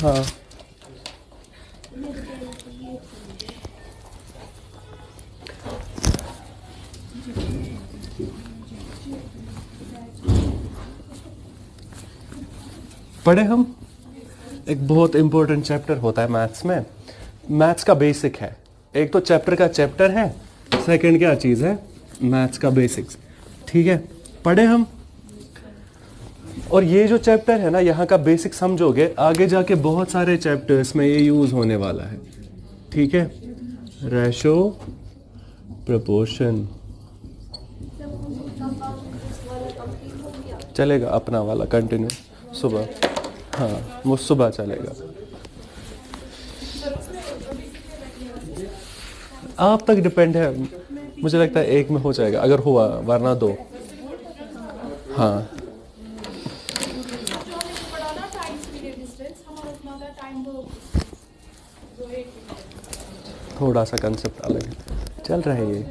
हाँ पढ़े हम। एक बहुत इंपॉर्टेंट चैप्टर होता है मैथ्स में, मैथ्स का बेसिक है। एक तो चैप्टर का चैप्टर है, सेकंड क्या चीज़ है, मैथ्स का बेसिक्स। ठीक है, पढ़े हम। और ये जो चैप्टर है ना, यहाँ का बेसिक समझोगे, आगे जाके बहुत सारे चैप्टर्स में ये यूज़ होने वाला है। ठीक है, रेशो, प्रपोर्शन, चलेगा अपना वाला कंटिन्यू सुबह। हाँ वो सुबह चलेगा, आप तक डिपेंड है। मुझे लगता है एक में हो जाएगा अगर हुआ, वरना दो। हाँ थोड़ा सा कंसेप्ट अलग है, चल रहा है ये।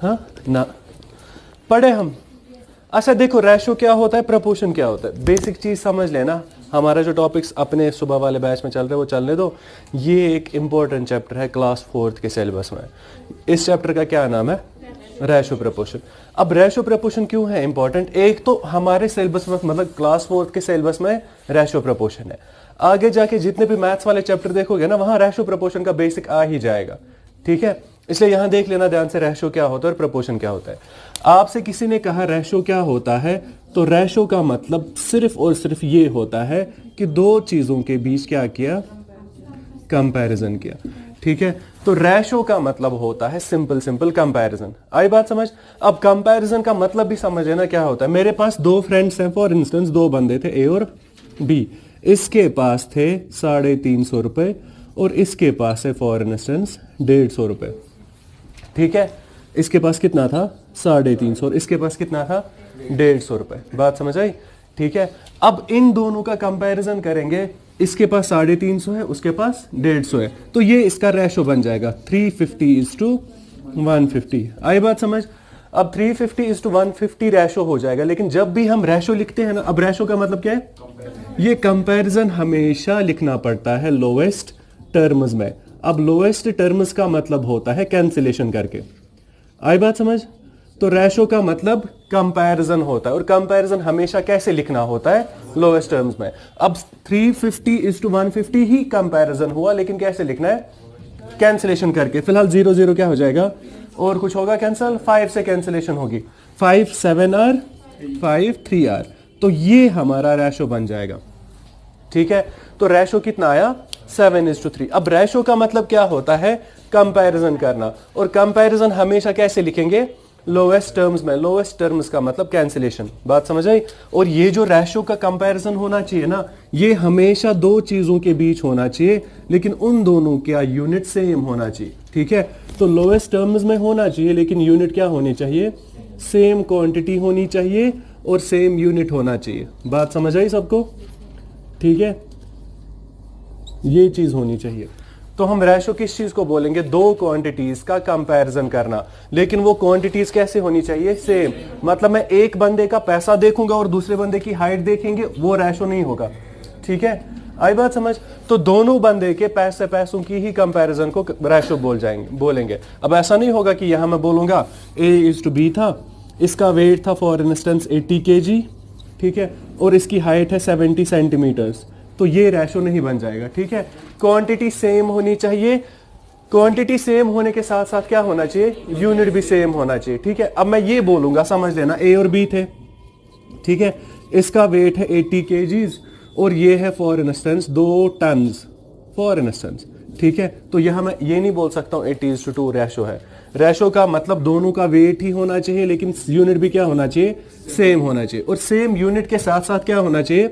हाँ ना पढ़े हम। अच्छा देखो, रेशो क्या होता है, प्रपोर्शन क्या होता है, बेसिक चीज समझ लेना। हमारा जो टॉपिक्स अपने सुबह वाले बैच में चल रहे हैं वो चलने दो। ये एक इंपॉर्टेंट चैप्टर है क्लास 4 के सिलेबस में। इस चैप्टर का क्या नाम है, रेशो प्रपोर्शन। अब रेशो प्रपोर्शन क्यों है इंपॉर्टेंट, एक तो हमारे सिलेबस में, मतलब क्लास 4 के सिलेबस में रेशो प्रपोर्शन है। आगे जाके जितने भी मैथ्स वाले चैप्टर देखोगे ना, वहां रेशो प्रपोर्शन का बेसिक आ ही जाएगा। ठीक है, इसलिए यहां देख लेना ध्यान से, रेशो क्या होता है और प्रपोर्शन क्या होता है। आपसे किसी ने कहा रेशो क्या होता है, तो रेशो का मतलब सिर्फ और सिर्फ ये होता है कि दो चीजों के बीच क्या किया, कंपैरिजन किया। ठीक है, तो रेशो का मतलब होता है सिंपल सिंपल कंपैरिजन। आई बात समझ। अब कंपैरिजन का मतलब भी समझ लेना क्या होता है। मेरे पास दो फ्रेंड्स हैं, फॉर इंस्टेंस दो बंदे थे, ए और बी। इसके पास थे 350 रुपए और इसके पास है फॉर इंस्टेंस 150 रुपए। ठीक है, इसके पास कितना था, 350, और इसके पास कितना था, 150 रुपए। बात समझ आई। ठीक है, अब इन दोनों का कंपैरिजन करेंगे, इसके पास 350 है, उसके पास 150 है, तो ये इसका रेशो बन जाएगा 350:150। आई बात समझ। अब 350:150 रेशो हो जाएगा, लेकिन जब भी हम रेशो लिखते हैं ना, अब रेशो का मतलब क्या है, ये कंपैरिजन हमेशा लिखना पड़ता है लोएस्ट टर्म्स में। अब लोएस्ट टर्म्स का मतलब होता है कैंसिलेशन करके। आई बात समझ। तो रेशो का मतलब कंपैरिजन होता है, और कंपैरिजन हमेशा कैसे लिखना होता है, लोएस्ट टर्म्स में। अब 350:150 ही कंपैरिजन हुआ, लेकिन कैसे लिखना है, कैंसिलेशन करके। फिलहाल 0 0 क्या हो जाएगा, और कुछ होगा कैंसिल, 5 से कैंसिलेशन होगी, 5 7R 5 3R, तो ये हमारा रेशो बन जाएगा। ठीक है, तो रेशो कितना आया, 7:3। अब रेशो का मतलब क्या होता है, कंपैरिजन करना, और कंपैरिजन हमेशा कैसे लिखेंगे, लोएस्ट टर्म्स में। लोएस्ट टर्म्स का मतलब कैंसिलेशन। बात समझ आई। और ये जो रेशो का कंपैरिजन होना चाहिए ना, ये हमेशा दो चीजों के बीच होना चाहिए, लेकिन उन दोनों का यूनिट सेम होना चाहिए। ठीक है, तो लोएस्ट टर्म्स में होना चाहिए, लेकिन यूनिट क्या होनी चाहिए, सेम क्वांटिटी होनी चाहिए और सेम यूनिट होना चाहिए। बात समझ आई सबको। ठीक है, ये चीज होनी चाहिए। तो हम रेशो किस चीज को बोलेंगे, दो क्वांटिटीज का कंपैरिजन करना, लेकिन वो क्वांटिटीज कैसे होनी चाहिए, सेम। मतलब मैं एक बंदे का पैसा देखूंगा और दूसरे बंदे की हाइट देखेंगे, वो रेशो नहीं होगा। ठीक है, आई बात समझ। तो दोनों बंदे के पैसों की ही कंपैरिजन को रेशो बोलेंगे। अब ऐसा नहीं होगा कि यहां मैं बोलूंगा A:B था, इसका वेट था फॉर इंस्टेंस 80 kg, ठीक है, और इसकी हाइट है 70 सेंटीमीटर्स, तो ये रेशो नहीं बन जाएगा। ठीक है, क्वांटिटी सेम होनी चाहिए। क्वांटिटी सेम होने के साथ साथ क्या होना चाहिए, यूनिट भी सेम होना चाहिए। ठीक है, अब मैं ये बोलूंगा, समझ लेना, ए और बी थे, ठीक है, इसका वेट है 80 kgs और ये है for instance 2 tons for instance. ठीक है, तो यहां मैं ये नहीं बोल सकता हूं 80:2 रेशो है। रेशो का मतलब दोनों का वेट ही होना चाहिए, लेकिन यूनिट भी क्या होना चाहिए, सेम होना चाहिए, और सेम यूनिट के साथ साथ क्या होना चाहिए,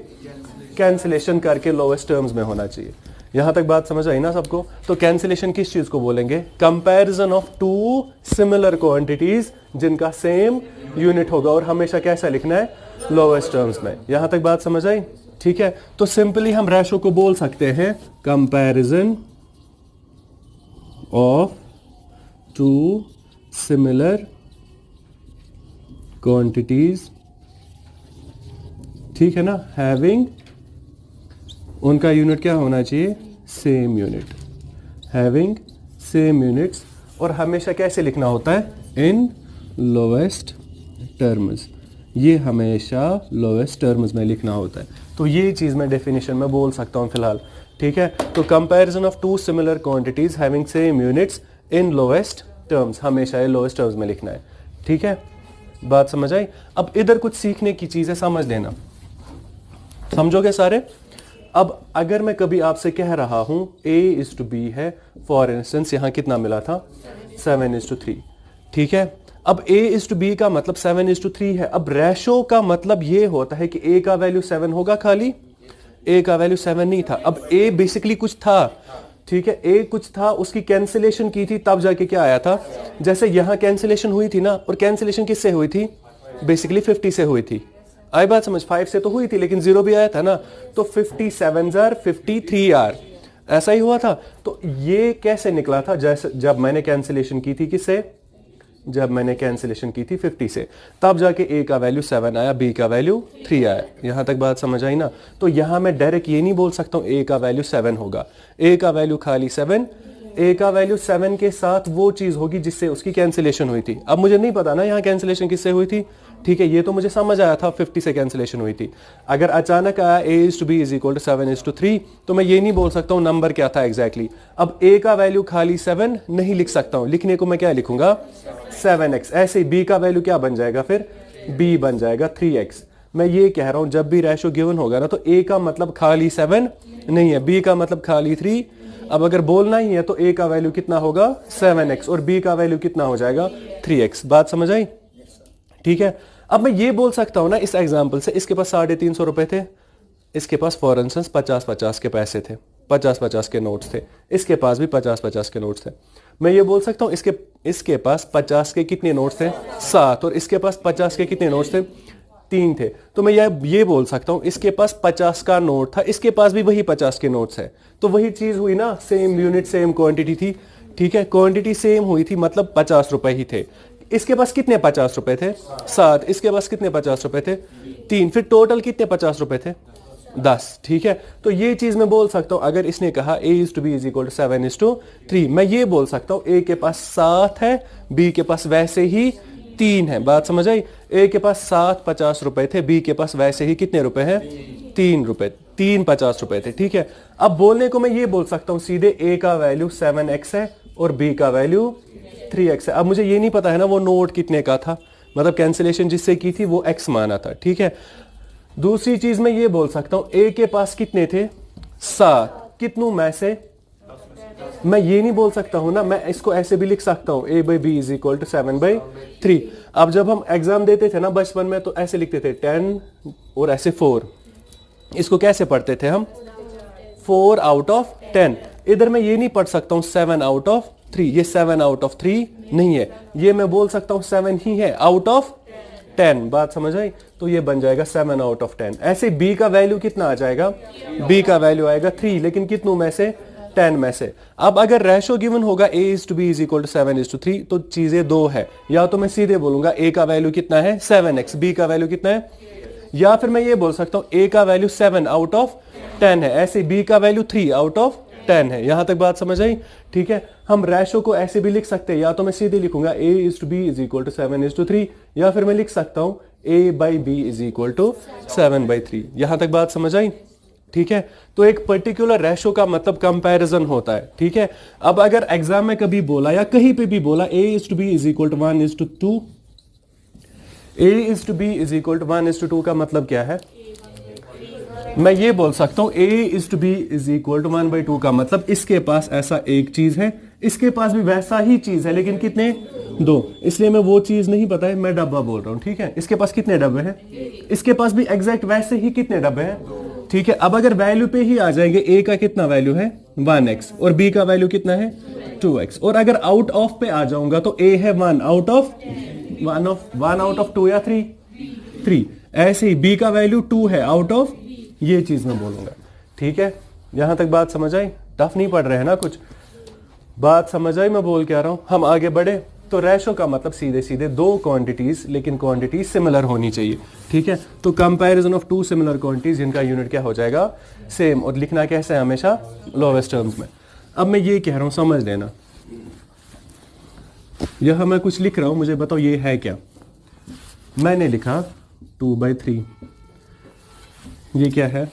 कैंसिलेशन करके लोएस्ट टर्म्स में होना चाहिए। यहां तक बात समझ आई ना सबको। तो कैंसिलेशन किस चीज को बोलेंगे, comparison of two similar quantities जिनका सेम यूनिट होगा, और हमेशा कैसा लिखना है, लोएस्ट टर्म्स में। यहां तक बात समझ आई। ठीक है, तो सिंपली हम रेशो को बोल सकते हैं comparison of two similar quantities, ठीक है ना, हैविंग उनका यूनिट क्या होना चाहिए, same unit, having same units. और हमेशा कैसे लिखना होता है, इन लोवेस्ट टर्म्स, ये हमेशा लोवेस्ट टर्म्स में लिखना होता है। तो ये चीज़ मैं डेफिनेशन में बोल सकता हूँ फिलहाल, ठीक है। तो comparison of two similar quantities having same units in lowest terms, हमेशा ये लोवेस्ट टर्म्स में लिखना है, ठीक है। बात समझ आई। अब इधर कुछ सीखने की चीज़ है, समझ लेना, समझोगे सारे। अब अगर मैं कभी आपसे कह रहा हूं A:B है, फॉर इंस्टेंस यहां कितना मिला था, 7:3, ठीक है। अब A:B का मतलब 7:3 है। अब रेशो का मतलब ये होता है कि A का वैल्यू 7 होगा, खाली A का वैल्यू 7 नहीं था। अब A बेसिकली कुछ था, ठीक है, A कुछ था, उसकी कैंसिलेशन की थी, तब जाके क्या आया था। जैसे यहां कैंसिलेशन हुई थी ना, और कैंसिलेशन किससे हुई थी, बेसिकली 50 से हुई थी। आई बात समझ, 5 से तो हुई थी लेकिन 0 भी आया था ना, तो 57 53 ऐसा ही हुआ था। तो ये कैसे निकला था, जैसे जब मैंने कैंसिलेशन की थी किससे, जब मैंने कैंसिलेशन की थी 50 से, तब जाके A का वैल्यू 7 आया, B का वैल्यू 3 आया। यहां तक बात समझ आई ना। तो यहां मैं डायरेक्ट ये नहीं बोल सकता हूं A का वैल्यू 7 होगा, A का वैल्यू खाली 7, A का वैल्यू 7 के साथ वो चीज होगी जिससे उसकी कैंसिलेशन हुई थी। अब मुझे नहीं पता ना यहाँ कैंसिलेशन किससे हुई थी, ठीक है, ये तो मुझे समझ आया था 50 से कैंसिलेशन हुई थी। अगर अचानक आया A:B = 7:3, तो मैं ये नहीं बोल सकता हूँ नंबर क्या था एग्जैक्टली। अब A का वैल्यू खाली 7 नहीं लिख सकता हूँ, लिखने को मैं क्या लिखूंगा, 7x। ऐसे ही B का वैल्यू क्या बन जाएगा, फिर B बन जाएगा 3x। मैं ये कह रहा हूं जब भी रेशो गिवन होगा ना, तो A का मतलब खाली 7 नहीं है, B का मतलब खाली 3। अब अगर बोलना ही है तो A का वैल्यू कितना होगा, 7x, और B का वैल्यू कितना हो जाएगा, 3x। बात समझ आई, ठीक है। अब मैं ये बोल सकता हूं ना इस एग्जांपल से, इसके पास 350 रुपए थे, इसके पास फॉर इंस्टेंस 50-50 के पैसे थे, 50-50 के नोट्स थे, इसके पास भी 50-50 के नोट्स थे। मैं ये बोल सकता हूं इसके पास 50 के कितने नोट्स थे, 7, और इसके पास 50 के कितने नोट्स थे, 3 थे। तो मैं ये बोल सकता हूं इसके पास 50 का नोट था, इसके पास भी वही 50 के नोट्स है। तो वही चीज हुई ना, सेम यूनिट सेम क्वांटिटी थी, ठीक है, क्वांटिटी सेम हुई थी, मतलब 50 रुपए ही थे। इसके पास कितने 50 रुपए थे, 7, इसके पास कितने 50 रुपए थे, 3, फिर टोटल कितने 50 रुपए थे, 10, ठीक है। तो ये चीज मैं बोल सकता हूं, अगर इसने कहा A:B = 7:3, मैं ये बोल सकता हूं A के पास 7 है, B के पास वैसे ही 3 है। बात समझ आई। A के पास 7 50 रुपए थे, B के पास वैसे ही कितने रुपए हैं, 3 रुपए, 3 50 रुपए थे, ठीक है। अब बोलने को मैं ये बोल सकता हूं सीधे A का वैल्यू 7x है और B का वैल्यू 3x है। अब मुझे ये नहीं पता है ना वो नोट कितने का था, मतलब कैंसिलेशन जिससे की थी वो x माना था, ठीक है। दूसरी चीज मैं ये बोल सकता हूं A के पास कितने थे, 7, कितनों में से, मैं ये नहीं बोल सकता हूं ना, मैं इसको ऐसे भी लिख सकता हूं A/B = 7/3। अब जब हम एग्जाम देते थे ना बचपन में, तो ऐसे लिखते थे 10 और ऐसे 4, इसको कैसे पढ़ते थे हम, 4/10। इधर मैं ये नहीं पढ़ सकता हूं 7/3, ये 7/3 नहीं है, ये मैं बोल सकता हूं 7 ही है, आउट ऑफ 10। बात समझ आई। तो ये बन जाएगा 7/10। ऐसे B का वैल्यू कितना आ जाएगा, B का वैल्यू आएगा 3, लेकिन कितनों में से, 10 में से। अब अगर रेशो गिवन होगा A:B = 7:3, तो चीजें दो है, या तो मैं सीधे बोलूंगा A का वैल्यू कितना है, 7x, B का वैल्यू कितना है, या फिर मैं ये बोल सकता हूं A का वैल्यू 7/10 है, ऐसे B का वैल्यू 3/10 है। यहां तक बात समझ आई, ठीक है। हम रेशो को ऐसे भी लिख सकते हैं, या तो मैं सीधे लिखूंगा A:B = 7:3, या फिर मैं लिख सकता हूं A/B = 7/3। यहां तक बात समझ आई, ठीक है। तो एक पर्टिकुलर रेशो का मतलब कंपैरिजन होता है, ठीक है। अब अगर एग्जाम में कभी बोला या कहीं पे भी बोला A:B = 1:2, A:B = 1:2 का मतलब क्या है, मैं ये बोल सकता हूं A:B = 1/2 का मतलब इसके पास ऐसा एक चीज है, इसके पास भी वैसा ही चीज है, लेकिन कितने, 2। इसलिए मैं वो चीज नहीं पता है, मैं डब्बा बोल रहा हूं, ठीक है। इसके पास कितने डब्बे हैं, इसके पास भी एग्जैक्ट वैसे ही कितने डब्बे हैं, ठीक है। अब अगर वैल्यू पे ही आ जाएंगे, A का कितना वैल्यू है, 1x, और B का वैल्यू कितना है, 2x, और अगर आउट ऑफ पे आ जाऊंगा तो A है 1 आउट ऑफ 2 या 3। ऐसे ही B का वैल्यू 2 है आउट ऑफ, ये चीज मैं बोलूंगा, ठीक है। यहां तक बात समझ आई, टफ नहीं पढ़ रहे हैं ना कुछ, बात समझ आई मैं बोल क्या रहा हूं। हम आगे बढ़े, तो रेशो का मतलब सीधे सीधे दो क्वांटिटीज, लेकिन क्वांटिटी सिमिलर होनी चाहिए, ठीक है। तो comparison of two similar quantities जिनका यूनिट क्या हो जाएगा, सेम, और लिखना कैसे है हमेशा, लोवेस्ट टर्म्स में। अब मैं ये कह रहा हूं, समझ लेना, यह मैं कुछ लिख रहा हूं, मुझे बताओ ये है क्या। मैंने लिखा 2/3, ये क्या है,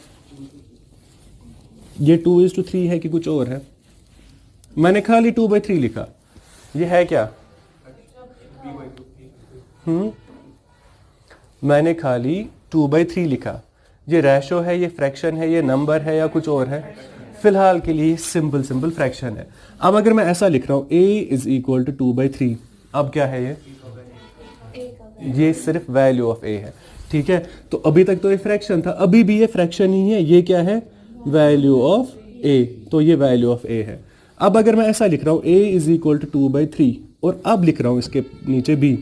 ये 2:3 है कि कुछ और है। मैंने खाली 2/3 लिखा, ये है क्या, मैंने खाली 2/3 लिखा। ये रेशो है, ये फ्रैक्शन है, ये नंबर है या कुछ और है, फिलहाल के लिए सिंपल सिंपल फ्रैक्शन है। अब अगर मैं ऐसा लिख रहा हूं a = 2/3, अब क्या है ये सिर्फ वैल्यू ऑफ a है, ठीक है। तो अभी तक तो ये फ्रैक्शन था, अभी भी ये फ्रैक्शन ही है, ये क्या है, वैल्यू ऑफ a, तो ये वैल्यू ऑफ a है। अब अगर मैं ऐसा लिख रहा हूं a = 2/3 और अब लिख रहा हूं इसके नीचे b,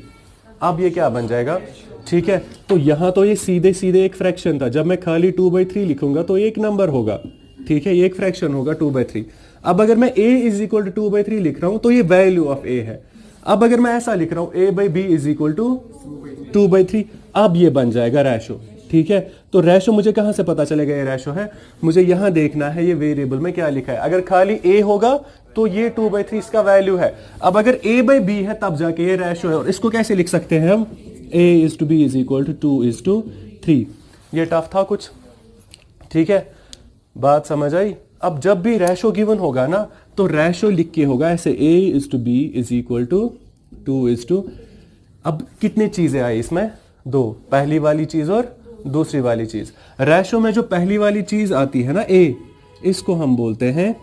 अब ये क्या बन जाएगा, ठीक है। तो यहां तो ये सीधे सीधे एक फ्रैक्शन था, जब मैं खाली 2/3 लिखूंगा तो ये एक नंबर होगा, ठीक है, ये एक फ्रैक्शन होगा 2/3। अब अगर मैं a = 2/3 लिख रहा हूं तो ये वैल्यू ऑफ a है। अब अगर मैं ऐसा लिख रहा हूं a/b = 2/3, अब ये बन जाएगा रेशो, ठीक है। तो रेशो मुझे कहां से पता चलेगा ये रेशो है, मुझे यहां देखना है ये वेरिएबल में क्या लिखा है। अगर खाली a होगा तो ये 2/3 इसका वैल्यू है। अब अगर a/b है तब जाके ये रेशो है, और इसको कैसे लिख सकते हैं हम, a/b = 2:3। ये टफ था कुछ, ठीक है, बात समझ आई। अब जब भी रेशो गिवन होगा ना तो रेशो लिख के होगा ऐसे, a/b = 2:, अब कितनी चीजें आई इसमें, दो, पहली वाली चीज और दूसरी वाली चीज। रेशो में जो पहली वाली चीज आती है ना a, इसको हम बोलते हैं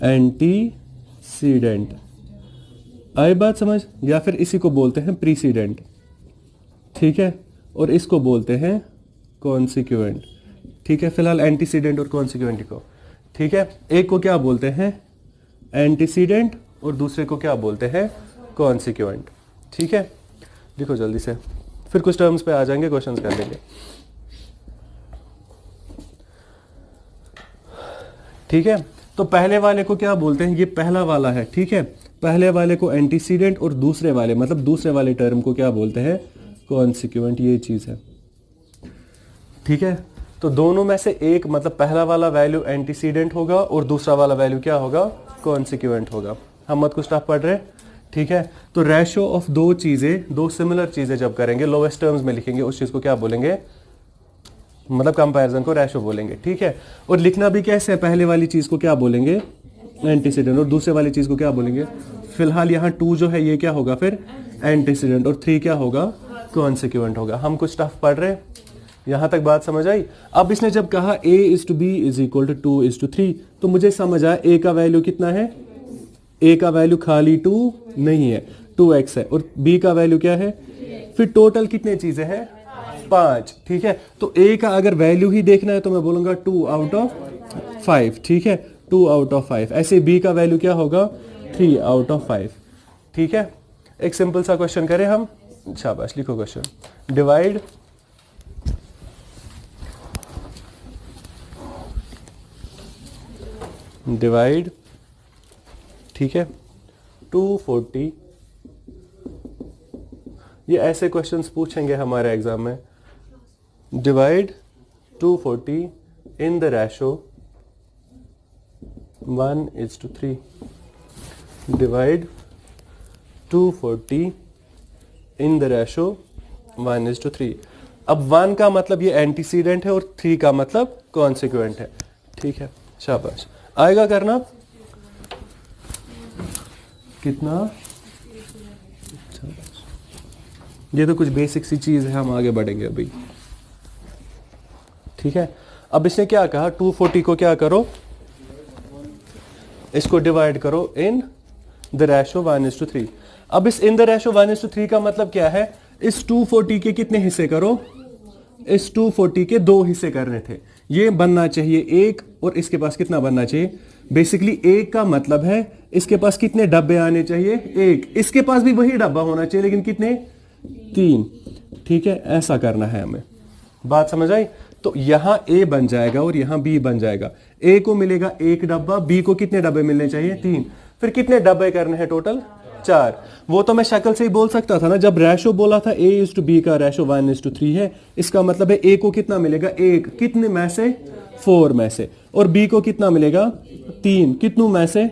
एंटीसीडेंट, आई बात समझ, या फिर इसी को बोलते हैं प्रीसीडेंट, ठीक है, और इसको बोलते हैं कॉन्सिक्वेंट, ठीक है। फिलहाल एंटीसीडेंट और कॉन्सिक्वेंट को, ठीक है, एक को क्या बोलते हैं एंटीसीडेंट और दूसरे को क्या बोलते हैं कॉन्सिक्वेंट, ठीक है। लिखो जल्दी से, फिर कुछ टर्म्स पे आ जाएंगे, क्वेश्चंस कर लेंगे, ठीक है। तो पहले वाले को क्या बोलते हैं, ये पहला वाला है, ठीक है, पहले वाले को एंटीसीडेंट और दूसरे वाले मतलब दूसरे वाले टर्म को क्या बोलते हैं कॉन्सिक्वेंट, ये चीज है, ठीक है। तो दोनों में से एक मतलब पहला वाला वैल्यू एंटीसीडेंट होगा और दूसरा वाला वैल्यू क्या होगा, कॉन्सिक्वेंट होगा। हम मत कुछ टफ पढ़ रहे, ठीक है। तो रेशो ऑफ दो चीजें, दो सिमिलर चीजें जब करेंगे लोवेस्ट टर्म्स में लिखेंगे, उस चीज को क्या बोलेंगे, मतलब कंपैरिजन को रेशो बोलेंगे, ठीक है। और लिखना भी कैसे है, पहले वाली चीज को क्या बोलेंगे एंटीसीडेंट और दूसरे वाली चीज को क्या बोलेंगे, फिलहाल यहाँ 2 जो है ये क्या होगा फिर एंटीसीडेंट और 3 क्या होगा कॉन्सिक्वेंट होगा। हम कुछ टफ पढ़ रहे, यहां तक बात समझ आई। अब इसने जब कहा a/b = 2:3 तो मुझे समझ आया a का वैल्यू कितना है, a का वैल्यू खाली 2 नहीं है, 2x है, और b का वैल्यू क्या है, फिर टोटल कितने चीजें हैं, 5, ठीक है। तो a का अगर वैल्यू ही देखना है तो मैं बोलूंगा 2/5, ठीक है, 2/5। ऐसे b का वैल्यू क्या होगा 3/5, ठीक है। एक सिंपल सा क्वेश्चन करें हम, शाबाश, लिखो क्वेश्चन, डिवाइड ठीक है 240, ये ऐसे क्वेश्चंस पूछेंगे हमारे एग्जाम में। Divide 240 in the ratio 1:3, divide 240 in the ratio 1:3। अब 1 का मतलब ये एंटीसीडेंट है और 3 का मतलब कॉन्सिक्वेंट है, ठीक है, शाबाश, आएगा करना कितना, ये तो कुछ बेसिक सी चीज है, हम आगे बढ़ेंगे अभी, ठीक है। अब इसने क्या कहा 240 को क्या करो, इसको डिवाइड करो इन द रेशो 1:3। अब इस इन द रेशो 1:3 का मतलब क्या है, इस 240 के कितने हिस्से करो, इस 240 के 2 हिस्से करने थे, ये बनना चाहिए 1 और इसके पास कितना बनना चाहिए, बेसिकली 1 का मतलब है इसके पास कितने डब्बे आने चाहिए, 1, इसके पास भी वही डब्बा होना चाहिए लेकिन कितने, 3, ठीक है, ऐसा करना है हमें, बात समझ आई। तो यहां A बन जाएगा और यहां B बन जाएगा, A को मिलेगा 1 डब्बा, B को कितने डब्बे मिलने चाहिए, 3, फिर कितने डब्बे करने हैं टोटल 4। वो तो मैं शक्ल से ही बोल सकता था ना, जब रेशो बोला था A:B का रेशो 1:3 है, इसका मतलब है A को कितना मिलेगा, 1 कितने में से, 4 में से, और B को कितना मिलेगा, 3 कितनों में से,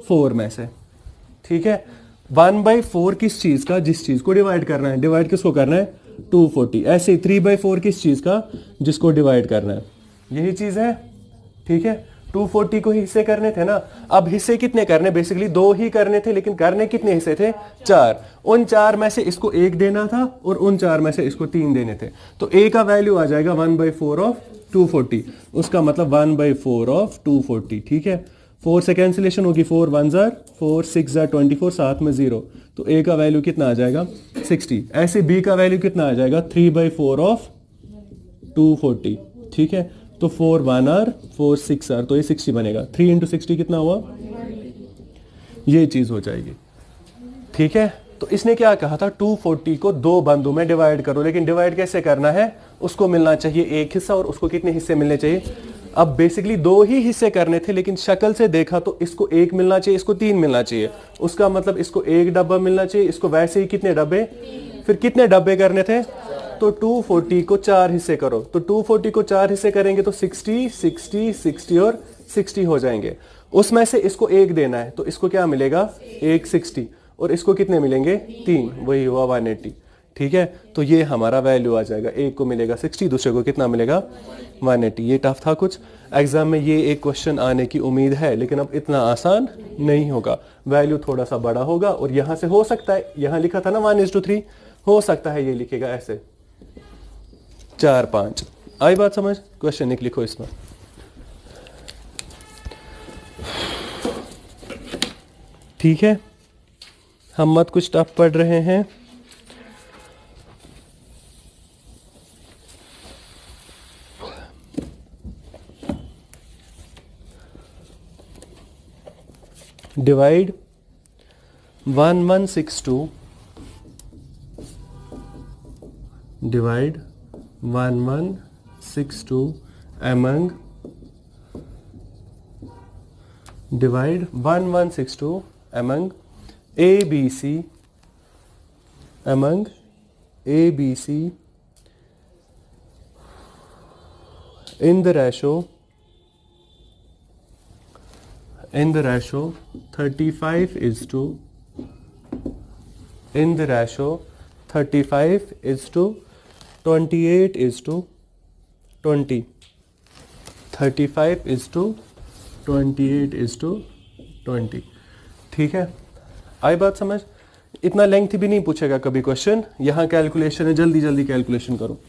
4 में से। ठीक है, 1/4 किस चीज का, जिस चीज को डिवाइड करना है, डिवाइड किसको करना है, 240। ऐसे ही 3/4 किस चीज का, जिसको डिवाइड करना है, यही चीज है। ठीक है, 240 को ही हिस्से करने थे ना। अब हिस्से कितने करने, बेसिकली 2 ही करने थे, लेकिन करने कितने हिस्से थे, 4। उन 4 में से इसको 1 देना था और उन 4 में से इसको 3 देने थे। तो A का वैल्यू आ जाएगा 1/4 ऑफ 240, उसका मतलब 1/4 ऑफ 240। ठीक है, 4 से कैंसिलेशन होगी, 4 1 जार 4, 6 जार 24, साथ में 0, तो A का वैल्यू कितना आ जाएगा, 60। ऐसे B का वैल्यू कितना आ जाएगा, 3/4 ऑफ 240। ठीक है, तो 4 1 आर 4 6 आर, तो ये 60 बनेगा। 3 इंटू 60 कितना हुआ, ये चीज हो जाएगी। ठीक है, तो इसने क्या कहा था, 240 को 2 बंदों में डिवाइड करो, लेकिन डिवाइड कैसे करना है, उसको मिलना चाहिए एक हिस्सा और उसको कितने हिस्से मिलने चाहिए। अब बेसिकली 2 ही हिस्से करने थे, लेकिन शक्ल से देखा तो इसको 1 मिलना चाहिए, इसको 3 मिलना चाहिए। उसका मतलब इसको 1 डब्बा मिलना चाहिए, इसको वैसे ही कितने डब्बे, फिर कितने डब्बे करने थे, तो 240 को 4 हिस्से करो, तो 240 को 4 हिस्से करेंगे तो 60 60 60 और 60 हो जाएंगे। उसमें से इसको 1 देना है, तो इसको क्या मिलेगा, 1 60, और इसको कितने मिलेंगे, 3, वही हुआ 180। ठीक है, तो ये हमारा वैल्यू आ जाएगा, एक को मिलेगा 60, दूसरे को कितना मिलेगा, 180। ये टफ था कुछ, एग्जाम में ये एक क्वेश्चन आने की उम्मीद है, लेकिन अब इतना आसान नहीं होगा, वैल्यू थोड़ा सा बड़ा होगा। और यहां से हो सकता है, यहां लिखा था ना 1:3, हो सकता है ये लिखेगा ऐसे 4 5। आई बात समझ, क्वेश्चन एक लिखो इसमें। ठीक है, हम मत कुछ टफ पढ़ रहे हैं। Divide 1162, divide 1162 among, divide 1162 among ABC, among ABC in the ratio 35 is to, in the ratio 35 is to 28 is to 20, 35 is to 28 is to 20। ठीक है, आई बात समझ, इतना लेंथ भी नहीं पूछेगा कभी क्वेश्चन। यहां कैलकुलेशन है, जल्दी जल्दी कैलकुलेशन करो।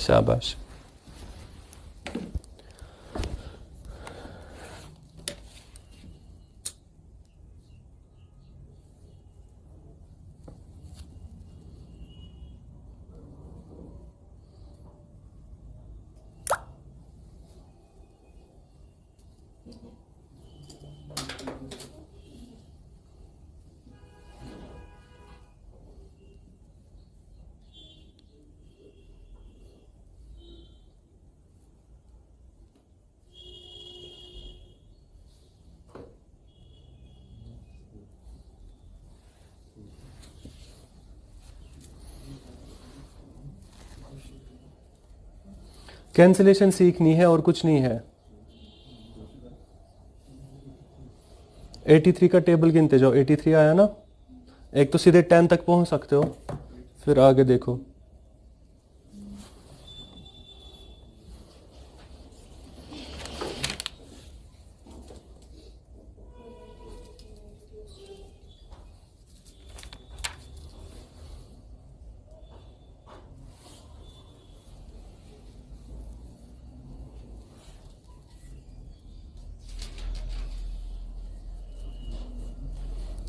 शाबाश। कैंसिलेशन सीखनी है और कुछ नहीं है। 83 का टेबल गिनते जाओ, 83 आया ना, एक तो सीधे 10 तक पहुंच सकते हो, फिर आगे देखो।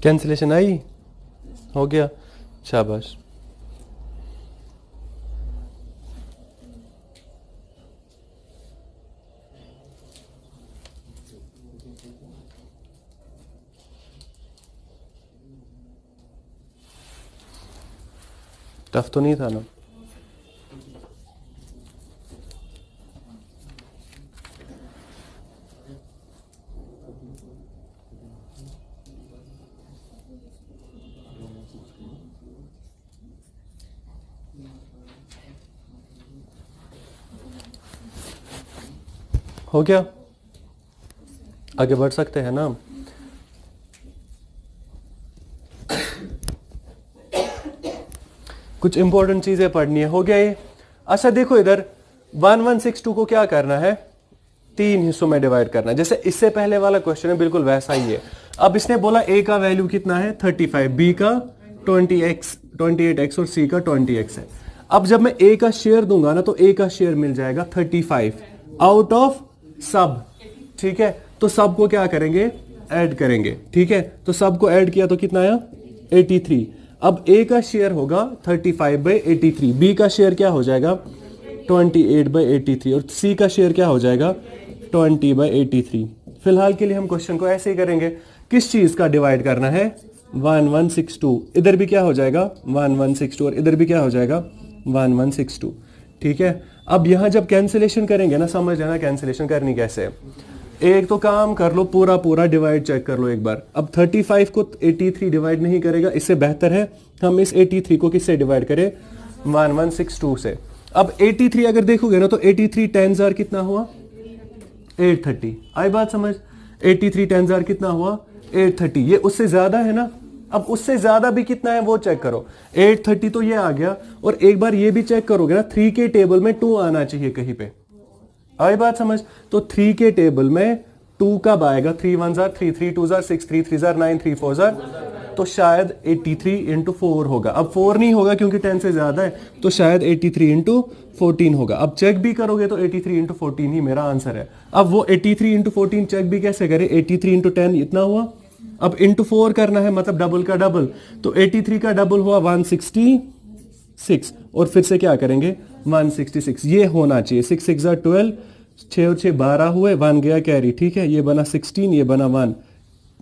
कैंसिलेशन आई, हो गया, शाबाश। टफ तो नहीं था ना? हो गया, आगे बढ़ सकते हैं ना हम? कुछ इंपॉर्टेंट चीजें पढ़नी है। हो गया ये? अच्छा देखो इधर 1162 को क्या करना है, 3 हिस्सों में डिवाइड करना है, जैसे इससे पहले वाला क्वेश्चन है बिल्कुल वैसा ही है। अब इसने बोला ए का वैल्यू कितना है 35, बी का 28x और सी का 20x है। अब जब मैं ए का शेयर दूंगा ना तो ए का शेयर मिल जाएगा 35 आउट ऑफ सब, ठीक है? तो सब को क्या करेंगे, ऐड करेंगे, ठीक है? तो सब को ऐड किया तो कितना आया 83। अब ए का शेयर होगा 35/83, बी का शेयर क्या हो जाएगा 28/83 और सी का शेयर क्या हो जाएगा 20/83। फिलहाल के लिए हम क्वेश्चन को ऐसे ही करेंगे। किस चीज का डिवाइड करना है 1162, इधर भी क्या हो जाएगा 1162 और इधर भी क्या हो जाएगा 1162, ठीक है? अब यहां जब कैंसिलेशन करेंगे ना, समझ लेना कैंसिलेशन करनी कैसे है। एक तो काम कर लो, पूरा पूरा डिवाइड चेक कर लो एक बार। अब 35 को 83 डिवाइड नहीं करेगा, इससे बेहतर है हम इस 83 को किससे डिवाइड करें 1162 से। अब 83 अगर देखोगे ना तो 83 10 जार कितना हुआ 830, आई बात समझ? 83 10 जार कितना हुआ 830, ये उससे ज्यादा है ना। अब उससे ज्यादा भी कितना है वो चेक करो, 830 तो ये आ गया, और एक बार ये भी चेक करोगे ना 3 के टेबल में 2 आना चाहिए कहीं पे, आई बात समझ? तो 3 के टेबल में 2 कब आएगा, 3 1 जार 3, 3 2 जार 6, 3 3 जार 9, 3 4 जार, तो शायद 83 इंटू 4 होगा। अब 4 नहीं होगा क्योंकि 10 से ज्यादा है, तो शायद 83 इंटू 14 होगा। अब चेक भी करोगे तो 83 इंटू 14 ही मेरा आंसर है। अब वो 83 इंटू 14 चेक भी कैसे करें, 83 इंटू 10 इतना हुआ, अब इंटू 4 करना है मतलब डबल का डबल, तो 83 का डबल हुआ 166, और फिर से क्या करेंगे 166, ये होना चाहिए। 6 6 जार 12, 6 और 6 12 हुए, 1 गया कैरी, ठीक है? ये बना 16, ये बना 1,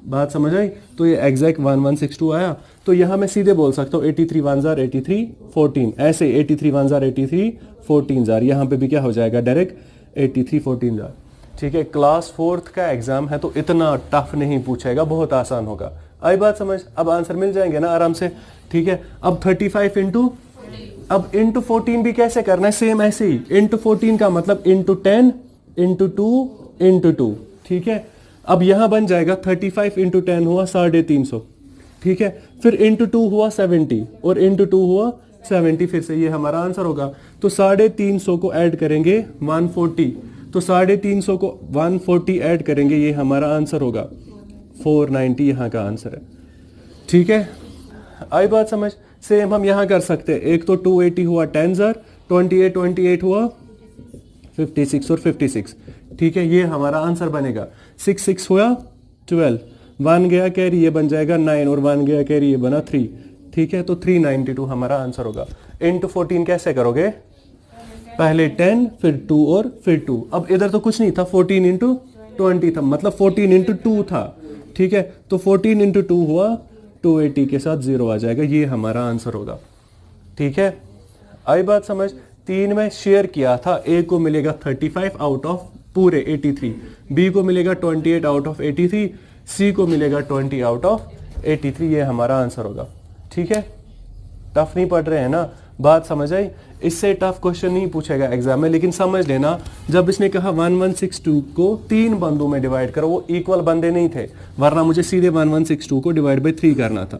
बात समझ आई? तो ये एग्जैक्ट 1162 आया। तो यहां मैं सीधे बोल सकता हूं 83 1 जार 83 14, ऐसे 83 1 जार 83 14 जार, यहां पे भी क्या हो जाएगा डायरेक्ट 83 14 जार, ठीक है? क्लास 4th का एग्जाम है तो इतना टफ नहीं पूछेगा, बहुत आसान होगा, आई बात समझ? अब आंसर मिल जाएंगे ना आराम से, ठीक है? अब 35 इंटू, अब इंटू 14 भी कैसे करना है, सेम ऐसे ही, इंटू 14 का मतलब इंटू 10 इंटू 2 इंटू 2, ठीक है? अब यहां बन जाएगा 35 इंटू 10 हुआ 350, ठीक है? फिर इंटू 2 हुआ 70 और इंटू 2 हुआ 70, फिर से ये हमारा आंसर होगा। तो 350 को ऐड करेंगे 140, तो 350 को 140 ऐड करेंगे, ये हमारा आंसर होगा 490, यहां का आंसर है, ठीक है? आई बात समझ? सेम हम यहां कर सकते हैं, एक तो 280 हुआ 10 जार, 28 28 हुआ 56 और 56, ठीक है? ये हमारा आंसर बनेगा। 6 6 हुआ 12, 1 गया कैरी, ये बन जाएगा 9, और 1 गया कैरी, ये बना 3, ठीक है? तो 392 हमारा आंसर होगा। इंटू 14 कैसे करोगे, पहले 10 फिर 2 और फिर 2। अब इधर तो कुछ नहीं था, 14 इंटू 20 था, मतलब 14 इंटू 2 था, ठीक है? तो 14 इंटू 2 हुआ 280 के साथ 0 आ जाएगा, ये हमारा आंसर होगा, ठीक है? आई बात समझ? 3 में शेयर किया था, ए को मिलेगा 35 आउट ऑफ पूरे 83, बी को मिलेगा 28 आउट ऑफ 83, सी को मिलेगा 20 आउट ऑफ 83, ये हमारा आंसर होगा, ठीक है? टफ नहीं पढ़ रहे हैं ना, बात समझ आई? इससे टफ क्वेश्चन नहीं पूछेगा एग्जाम में, लेकिन समझ लेना जब इसने कहा 1162 को 3 बंदों में डिवाइड करो, वो इक्वल बंदे नहीं थे, वरना मुझे सीधे 1162 को डिवाइड बाई 3 करना था,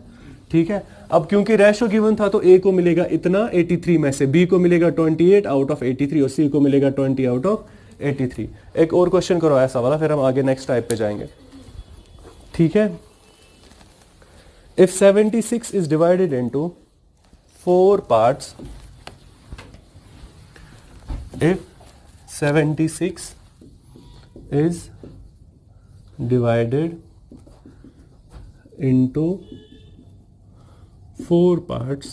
ठीक है? अब क्योंकि रेशो गिवन था तो ए को मिलेगा इतना 83 में से, बी को मिलेगा 28 आउट ऑफ 83 और सी को मिलेगा 20 आउट ऑफ 83। एक और क्वेश्चन करो ऐसा वाला, फिर हम आगे नेक्स्ट टाइप पे जाएंगे, ठीक है? If 76 is divided into 4 parts, if 76 is divided into 4 parts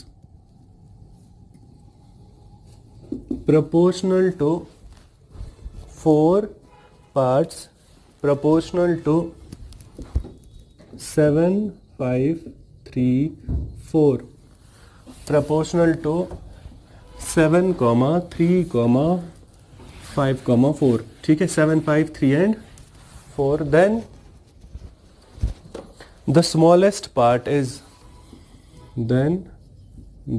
proportional to 4 parts proportional to 7 5 3 4, proportional to 7, 3, 5, 4. ठीक है, 7, 5, 3 and 4. Then the smallest part is, then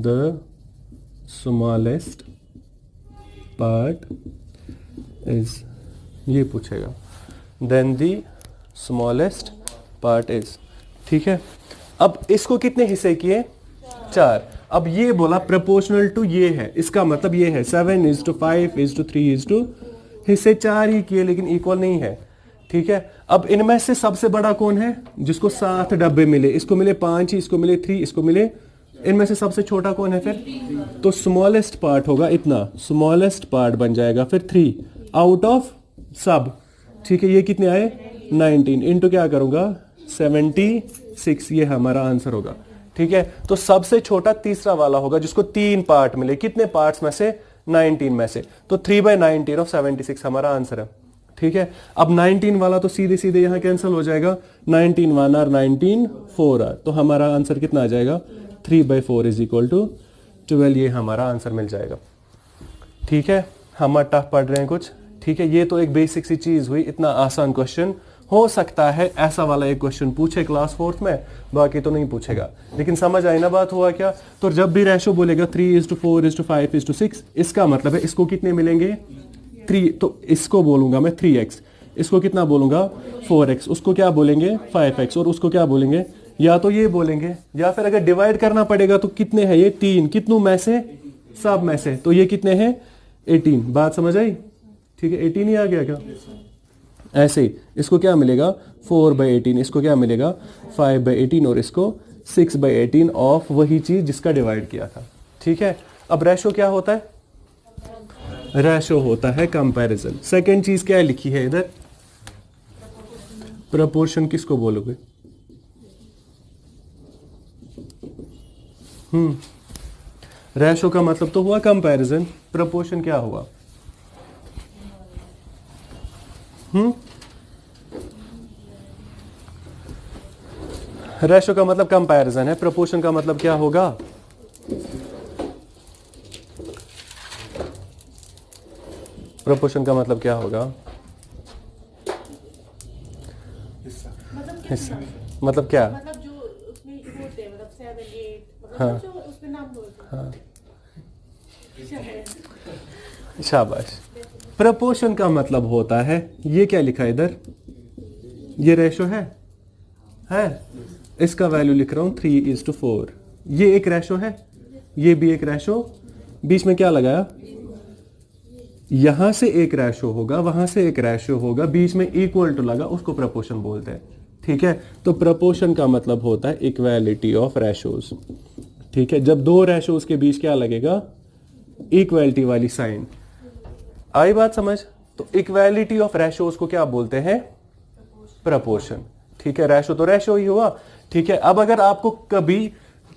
the smallest part is, ये पूछेगा, then the smallest part is. ठीक है, अब इसको कितने हिस्से किए? 4. अब ये बोला प्रोपोर्शनल टू ये है, इसका मतलब ये है 7:5:3:2, हिस्से 4 ही किए लेकिन इक्वल नहीं है. ठीक है, अब इनमें से सबसे बड़ा कौन है? जिसको 7 डब्बे मिले, इसको मिले 5 ही, इसको मिले 3, इसको मिले, इनमें से सबसे छोटा कौन है फिर? तो स्मॉलेस्ट पार्ट होगा इतना, स्मॉलेस्ट पार्ट बन जाएगा फिर 3 आउट ऑफ सब. ठीक है, ये कितने आए? 19 इंटू क्या करूंगा? 76. ये हमारा आंसर होगा. ठीक है, तो सबसे छोटा तीसरा वाला होगा जिसको 3 पार्ट मिले. कितने पार्ट्स में से? 19 में से. तो 3/19 ऑफ 76 हमारा आंसर है. ठीक है, अब 19 वाला तो सीधे सीधे यहां कैंसिल हो जाएगा. 19 1 आर 19 4 आर. तो हमारा आंसर कितना आ जाएगा? 3/4 इज इक्वल टू 12. ये हमारा आंसर मिल जाएगा. ठीक है, हम टफ पढ़ रहे हैं कुछ. ठीक है, ये तो एक बेसिक सी चीज हुई. इतना आसान क्वेश्चन हो सकता है ऐसा वाला एक क्वेश्चन पूछे क्लास 4th में, बाकी तो नहीं पूछेगा. लेकिन समझ आई ना बात? हुआ क्या? तो जब भी रेशो बोलेगा 3:4:5:6, इसका मतलब है इसको कितने मिलेंगे? 3. तो इसको बोलूंगा मैं 3x, इसको कितना बोलूंगा? 4x, उसको क्या बोलेंगे? 5x, और उसको क्या बोलेंगे? या तो ये बोलेंगे, या फिर अगर डिवाइड करना पड़ेगा तो कितने हैं ये? 3. कितनों में से? सब में से. तो ये कितने हैं? 18. बात समझ आई? ठीक है, 18 ही आ गया क्या? ऐसे ही इसको क्या मिलेगा? 4/18. इसको क्या मिलेगा? 5/18. और इसको 6/18 ऑफ वही चीज जिसका डिवाइड किया था. ठीक है, अब रेशो क्या होता है? रेशो होता है कंपैरिजन. सेकंड चीज क्या लिखी है इधर? प्रोपोर्शन किसको बोलोगे? रेशो का मतलब तो हुआ कंपैरिजन. प्रोपोर्शन क्या हुआ? रेशो का मतलब कंपैरिजन है. प्रोपोर्शन का मतलब क्या होगा? प्रोपोर्शन का मतलब क्या होगा? हिस्सा. मतलब क्या? मतलब जो उसमें होते हैं, मतलब 7, 8, मतलब हाँ. जो उसमें नाम बोलते हैं. हाँ, शाबाश. प्रोपोर्शन का मतलब होता है, ये क्या लिखा है इधर? ये रेशो है. इसका वैल्यू लिख रहा हूं 3:4. ये एक रेशो है, ये भी एक रेशो. बीच में क्या लगाया? यहां से एक रेशो होगा, वहां से एक रेशो होगा, बीच में इक्वल टू लगा, उसको प्रोपोर्शन बोलते हैं. ठीक है, तो प्रोपोर्शन का मतलब होता है इक्वालिटी ऑफ रेशोज. ठीक है, जब दो रेशोज के बीच क्या लगेगा? इक्वालिटी वाली साइन. आई बात समझ? तो इक्वालिटी ऑफ रेशोज को क्या बोलते हैं? प्रोपोर्शन. ठीक है, रेशो तो रेशो ही हुआ. ठीक है, अब अगर आपको कभी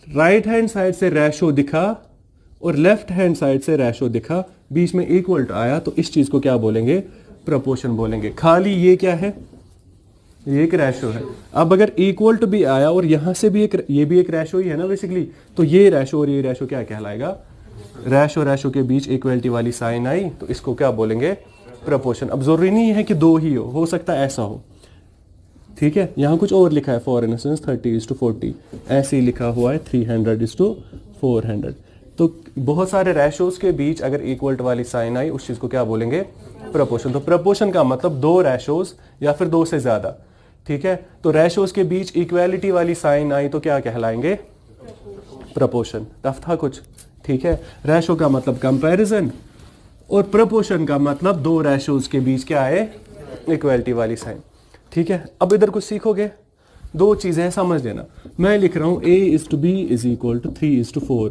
राइट हैंड साइड से रेशो दिखा और लेफ्ट हैंड साइड से रेशो दिखा, बीच में इक्वल टू आया, तो इस चीज को क्या बोलेंगे? प्रोपोर्शन बोलेंगे. खाली ये क्या है? ये एक रेशो है. अब अगर इक्वल टू भी आया और यहां से भी एक, ये भी एक रेशो ही है ना बेसिकली, तो ये रेशो और ये रेशो क्या कहलाएगा? रेशो के बीच इक्वलिटी वाली साइन आई, तो इसको क्या बोलेंगे? प्रोपोर्शन. अब जरूरी नहीं है कि दो ही हो सकता है ऐसा हो. ठीक है, यहां कुछ और लिखा है, फॉर इंस्टेंस 30:40, ऐसे ही लिखा हुआ है 300:400. तो बहुत सारे रेशोज के बीच अगर इक्वल वाली साइन आई, उस चीज को क्या बोलेंगे? प्रोपोर्शन. तो प्रोपोर्शन का मतलब दो रेशोज या फिर दो से ज्यादा. ठीक है, तो रेशोज के बीच इक्वालिटी वाली साइन आई तो क्या कहलाएंगे? प्रोपोर्शन. टफ था कुछ? ठीक है, रेशो का मतलब कंपैरिजन और प्रोपोर्शन का मतलब दो रेशोज के बीच क्या है? इक्वालिटी वाली साइन. ठीक है, अब इधर कुछ सीखोगे. दो चीजें समझ लेना. मैं लिख रहा हूं A:B इज इक्वल टू 3:4.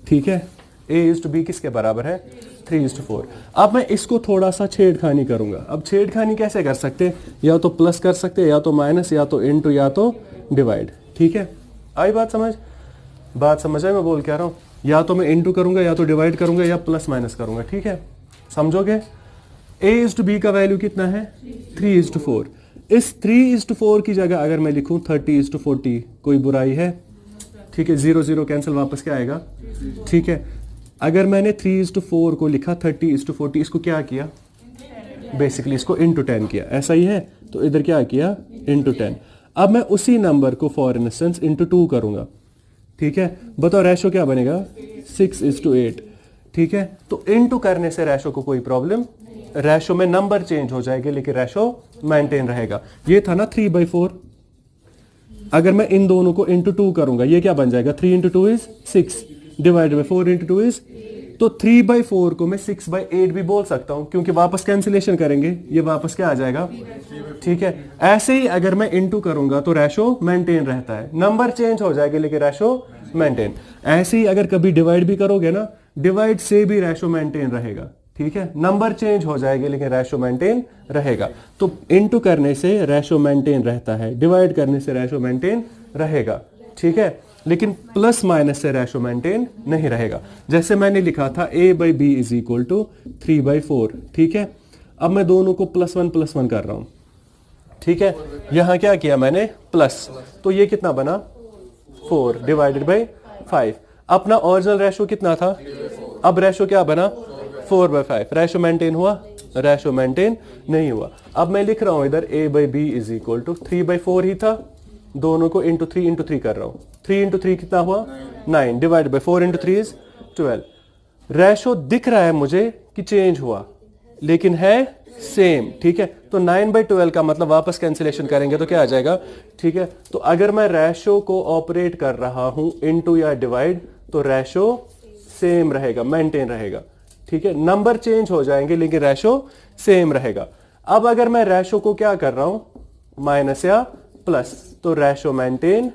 ठीक है, A:B किसके बराबर है? 3:4. अब मैं इसको थोड़ा सा छेड़खानी करूंगा. अब छेड़खानी कैसे कर सकते? या तो प्लस कर सकते, या तो माइनस, या तो इनटू, या तो डिवाइड. ठीक है, आई बात समझ? बात समझ है मैं बोल क्या रहा हूं? या तो मैं इनटू करूंगा, या तो डिवाइड करूंगा, या प्लस माइनस करूंगा. ठीक है, समझोगे? A:B का वैल्यू कितना है? 3:4. इस 3:4 की जगह अगर मैं लिखूं 30:40, कोई बुराई है? ठीक है, 0 0 कैंसिल, वापस क्या आएगा? ठीक है, अगर मैंने 3:4 को लिखा 30:40, इसको क्या किया? बेसिकली इसको इंटू 10 किया, ऐसा ही है। तो इधर क्या किया? इंटू 10। अब मैं उसी नंबर को फॉर इंस्टेंस इंटू 2 करूंगा, ठीक है। बताओ रेशो क्या बनेगा? 6:8, ठीक है। तो इंटू करने से रेशो को कोई प्रॉब्लम, रेशो में नंबर चेंज हो जाएगा लेकिन रेशो मेंटेन रहेगा। ये था ना 3/4। अगर मैं इन दोनों को इंटू 2 करूंगा, ये क्या बन जाएगा? 3 × 2 इज 6 डिवाइडेड बाई 4 × 2 इज, तो 3/4 को मैं 6/8 भी बोल सकता हूं, क्योंकि वापस कैंसिलेशन करेंगे, ये वापस क्या आ जाएगा? ठीक है। ऐसे ही अगर मैं इंटू करूंगा तो रेशो मेंटेन रहता है, नंबर चेंज हो जाएगा लेकिन रेशो मेंटेन। ऐसे ही अगर कभी डिवाइड भी करोगे ना, डिवाइड से भी रेशो मेंटेन रहेगा, ठीक है। नंबर चेंज हो जाएगा लेकिन रेशो मेंटेन रहेगा। तो इंटू करने से रेशो मेंटेन रहता है, डिवाइड करने से रेशो मेंटेन रहेगा, ठीक है। लेकिन प्लस माइनस से रेशो मेंटेन नहीं रहेगा। जैसे मैंने लिखा था a/b इज इक्वल टू 3/4, ठीक है। अब मैं दोनों को +1 कर रहा हूं, ठीक है। यहां क्या किया मैंने? प्लस, तो ये कितना बना? 4 डिवाइडेड बाई 5। अपना ओरिजिनल रेशो कितना था? अब रेशो क्या बना? 4/5। रेशो मेंटेन हुआ? रेशो मेंटेन नहीं हुआ। अब मैं लिख रहा हूं इधर a/b इज इक्वल टू 3/4 ही था, दोनों को इंटू 3 कर रहा हूं। 3 × 3 कितना हुआ? 9 डिवाइडेड बाई 4 × 3 इज 12। रेशो दिख रहा है मुझे कि चेंज हुआ, लेकिन है सेम, ठीक है। तो 9/12 का मतलब वापस कैंसिलेशन करेंगे तो क्या आ जाएगा? ठीक है। तो अगर मैं रेशो को ऑपरेट कर रहा हूं इंटू या डिवाइड, तो रेशो सेम रहेगा, मेंटेन रहेगा, ठीक है। नंबर चेंज हो जाएंगे लेकिन रेशो सेम रहेगा। अब अगर मैं रेशो को क्या कर रहा हूं? माइनस या प्लस, तो रेशो मेंटेन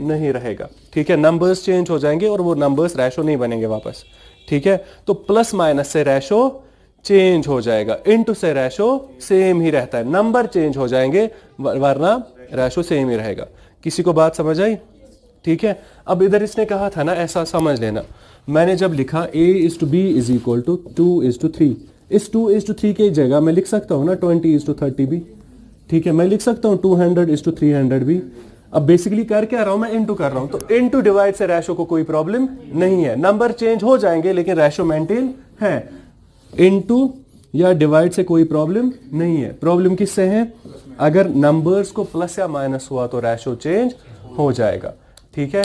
नहीं रहेगा, ठीक है। नंबर्स चेंज हो जाएंगे और वो नंबर्स रेशो नहीं बनेंगे वापस, ठीक है। तो प्लस माइनस से रेशो चेंज हो जाएगा, इनटू से रेशो सेम ही रहता है। नंबर चेंज हो जाएंगे वरना रेशो सेम ही रहेगा। किसी को बात समझ आई? ठीक है। अब इधर इसने कहा था ना, ऐसा समझ लेना, मैंने जब लिखा a/b इज इक्वल टू 2:3, इस 2:3 की जगह मैं लिख सकता हूं ना 20:30 भी, ठीक है। मैं लिख सकता हूं 200:300 भी। अब बेसिकली कर क्या रहा हूं मैं? इनटू कर रहा हूं। तो इनटू डिवाइड से रेशो को कोई प्रॉब्लम नहीं है, नंबर चेंज हो जाएंगे लेकिन रेशो मेंटेन है। इनटू या डिवाइड से कोई प्रॉब्लम नहीं है। प्रॉब्लम किससे है? अगर नंबर्स को प्लस या माइनस हुआ तो रेशो चेंज हो जाएगा, ठीक है।